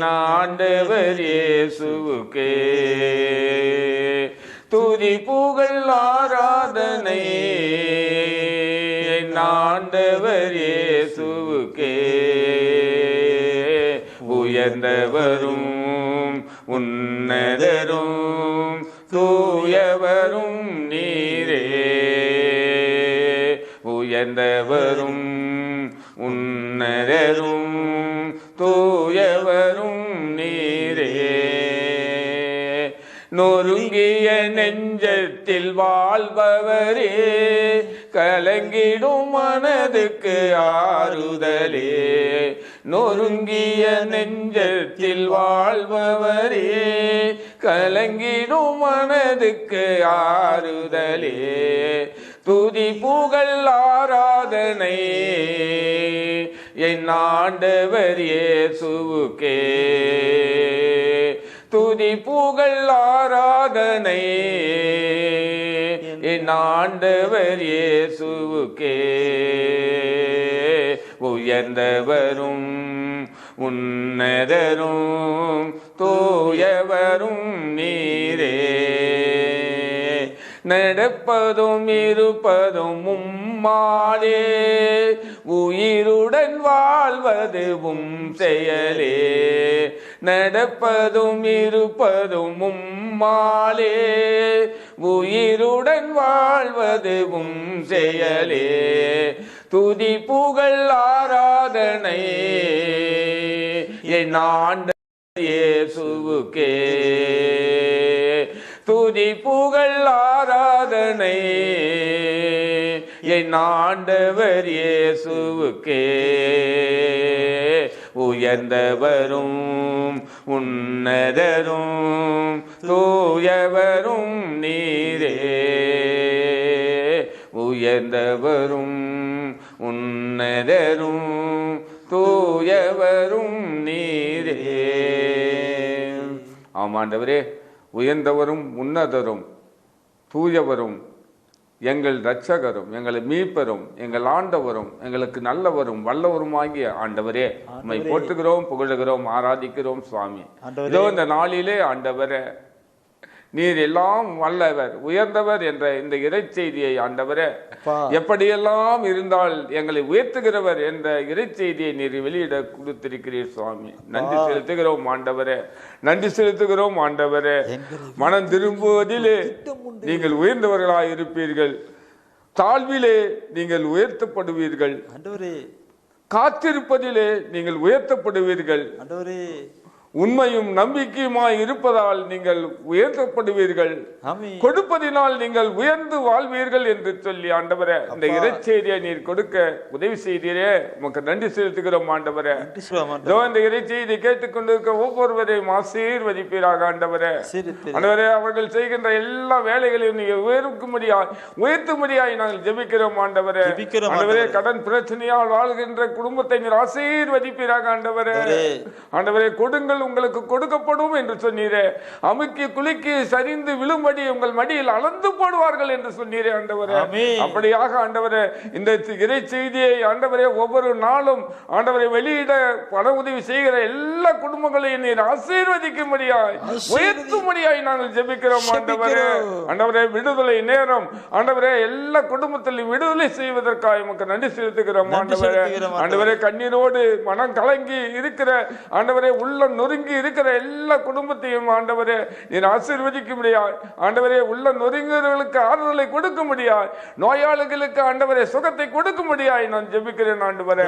ஆண்டவர் இயேசுவுக்கே, துதி புகழ் ஆராதனை ஆண்டவர் இயேசுவுக்கே, உயர்ந்தவரும் உன்னதரும் தூயவரும் நீரே, உயர்ந்தவரும் உன்னதரும் தூயவரும் நீரே, நொறுங்கிய நெஞ்சத்தில் வாழ்பவரே, கலங்கிடும் மனதுக்கு ஆறுதலே, நொறுங்கிய நெஞ்சத்தில் வாழ்பவரே, கலங்கிடும் மனதுக்கு ஆறுதலே, துதி புகழ் ஆராதனை என் ஆண்டவர் இயேசுவுக்கே, துதி புகழ் ஆராதனை என் ஆண்டவர் இயேசுவுக்கே, உயர்ந்தவரும் உன்னதரும் தூயவரும் நீரே, நடப்பதும் இருப்பதும் உம்மாலே, உயிருடன் வாழ்வதுவும் செயலே, நடப்பதும் இருப்பதும் உம்மாலே, உயிருடன் வாழ்வதுவும் செயலே, துதி புகழ் ஆராதனை என் ஆண்டவர் இயேசுவுக்கே, துதி புகழ் ஆராதனை என் ஆண்டவர் இயேசுவுக்கே, உயர்ந்தவரும் உன்னதரும் தூயவரும் நீரே, உயர்ந்தவரும் உன்னதரும் தூயவரும் நீரே. ஆமாண்டவரே, உயர்ந்தவரும் உன்னதரும் தூயவரும் எங்கள் இரட்சகரும் எங்களை மீட்பரும் எங்கள் ஆண்டவரும் எங்களுக்கு நல்லவரும் வல்லவரும் ஆகிய ஆண்டவரே, உம்மை போற்றுகிறோம், புகழுகிறோம், ஆராதிக்கிறோம் சுவாமி. இதோ இந்த நாளிலே ஆண்டவரே, நீர் எல்லாம் வல்லவர் உயர்ந்தவர் என்ற இந்த இறைச்செய்தியை ஆண்டவரே, எப்படியெல்லாம் இருந்தால் எங்களை உயர்த்துகிறவர் என்ற இறைச்செய்தியை நீர் வெளியிட கொடுத்திருக்கிறீர் சுவாமி. நன்றி செலுத்துகிறோம் ஆண்டவரே, நன்றி செலுத்துகிறோம் ஆண்டவரே. மனம் திரும்புவதிலே நீங்கள் உயர்ந்தவர்களாய் இருப்பீர்கள், தாழ்விலே நீங்கள் உயர்த்தப்படுவீர்கள், காத்திருப்பதிலே நீங்கள் உயர்த்தப்படுவீர்கள், உண்மையும் நம்பிக்கையுமாய் இருப்பதால் நீங்கள் உயர்த்தப்படுவீர்கள், கொடுப்பதினால் நீங்கள் உயர்ந்து வாழ்வீர்கள் என்று சொல்லி ஆண்டவரே, இந்த இறைச்செய்தியை நீர் கொடுக்க உதவி செய்தீரே, உமக்கு நன்றி செலுத்துகிறோம் ஆண்டவரே. இந்த இறைச்செய்தி கேட்டுக்கொண்டிருக்க ஒவ்வொருவரையும் ஆசீர்வதிப்பீராக ஆண்டவரே. ஆண்டவரே, அவர்கள் செய்கின்ற எல்லா வேலைகளையும் நீங்கள் உயர்த்தும்படியாய் நாங்கள் ஜெபிக்கிறோம் ஆண்டவரே. ஆண்டவரே, கடன் பிரச்சனையால் வாழ்கின்ற குடும்பத்தை நீர் ஆசீர்வதிப்பீராக ஆண்டவரே. ஆண்டவரே, கொடுங்கள் உங்களுக்கு கொடுக்கப்படும் என்று சொன்னீரே, அமுக்கி குலுக்கி சரிந்து விழும்படி உங்கள் மடியில் அளந்து போடுவார்கள் என்று சொன்னீரே ஆண்டவரே. அப்படியாக ஆண்டவரே, இந்த இறை செய்தியை ஆண்டவரே ஒவ்வொரு நாளும் ஆண்டவரை வெளியிட பண உதவி செய்கிற எல்லா குடும்பங்களையும் நீர் ஆசீர்வதிக்கும்படியாய் உயர்த்தும்படியாய் நாங்கள் ஜெபிக்கிறோம் ஆண்டவரே. ஆண்டவரே, விடுதலை நேரம் ஆண்டவரே, எல்லா குடும்பத்திலும் விடுதலை செய்வதற்காக உமக்கு நன்றி செலுத்துகிறோம் ஆண்டவரே. ஆண்டவரே, கண்ணீரோடு மனம் கலங்கி இருக்கிற ஆண்டவரே, உள்ள நொறுங்கி இருக்கிற எல்லா குடும்பத்தையும் ஆண்டவரே நீர் ஆசீர்வதிக்க முடியாது. ஆண்டவரே உள்ள நொறுங்குறவர்களுக்கு ஆறுதலை கொடுக்க முடியாது, நோயாளிகளுக்கு ஆண்டவரே சுகத்தை கொடுக்க முடியாது. நான் ஜெபிக்கிறேன் ஆண்டவரே,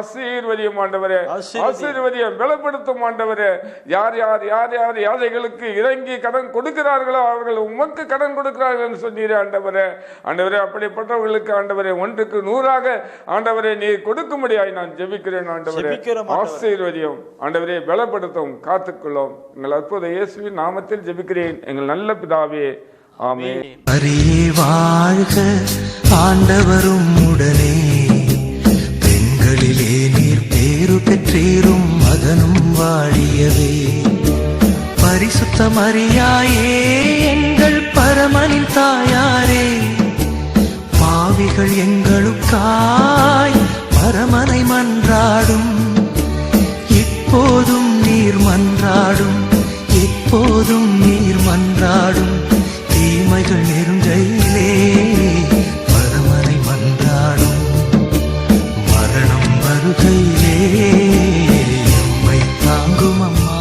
ஆசீர்வதியும் ஆண்டவரே, ஆசீர்வதியம் பலப்படுத்தும் ஆண்டவரே. யார் யார் யார் யார் யாதைகளுக்கு இறங்கி கடன் கொடுக்கிறார்களோ அவர்கள் உமக்கு கடன் கொடுக்கிறார்கள் என்று சொன்னீரே ஆண்டவரே. ஆண்டவரே அப்படிப்பட்டவர்களுக்கு ஆண்டவரே 1க்கு 100ஆக ஆண்டவரே நீர் கொடுக்க முடியாது. நான் ஜெபிக்கிறேன் ஆண்டவரே, ஆசீர்வதியும் ஆண்டவரே, பலப்படுத்தும், காத்துக்கொள்ளும். எங்கள் அற்புத இயேசுவின் நாமத்தில் ஜெபிக்கிறேன் எங்கள் நல்ல பிதாவே, ஆமென். அரியே வாழ்க ஆண்டவரும் உடனே, பெண்களிலே நீர் பேரு பெற்றீரும் மகனும் வாழியவே. பரிசுத்த மரியாயே எங்கள் பரமனின் தாயாரே, பாவிகள் எங்களுக்காய் பரமனை மன்றாடும். இப்போதும் நீர் மன்றாடும், எப்போதும் நீர் மன்றாடும். தீமைகள் நெருங்கையிலே பரமனை மன்றாடும். மரணம் வருகையிலே எம்மை தாங்கும் அம்மா.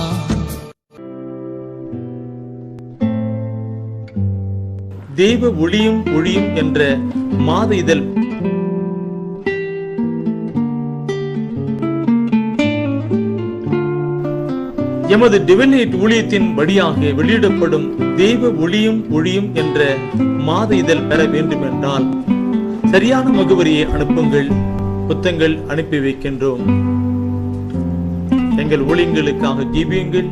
தேவ ஒளியும் ஒளியும் என்ற மாத இதழ் எமது டிவைன் ஊழியத்தின் வழியாக வெளியிடப்படும் தேவ ஒளியும் ஒளியும் என்ற மாத இதழ் பெற வேண்டும் என்றால் சரியான முகவரியை அனுப்புங்கள். புத்தகங்கள் அனுப்பி வைக்கின்றோம். எங்கள் ஊழியங்களுக்காக ஜெபியுங்கள்.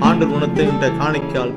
ஆண்டவர் உணர்த்துகின்ற காணிக்கையால்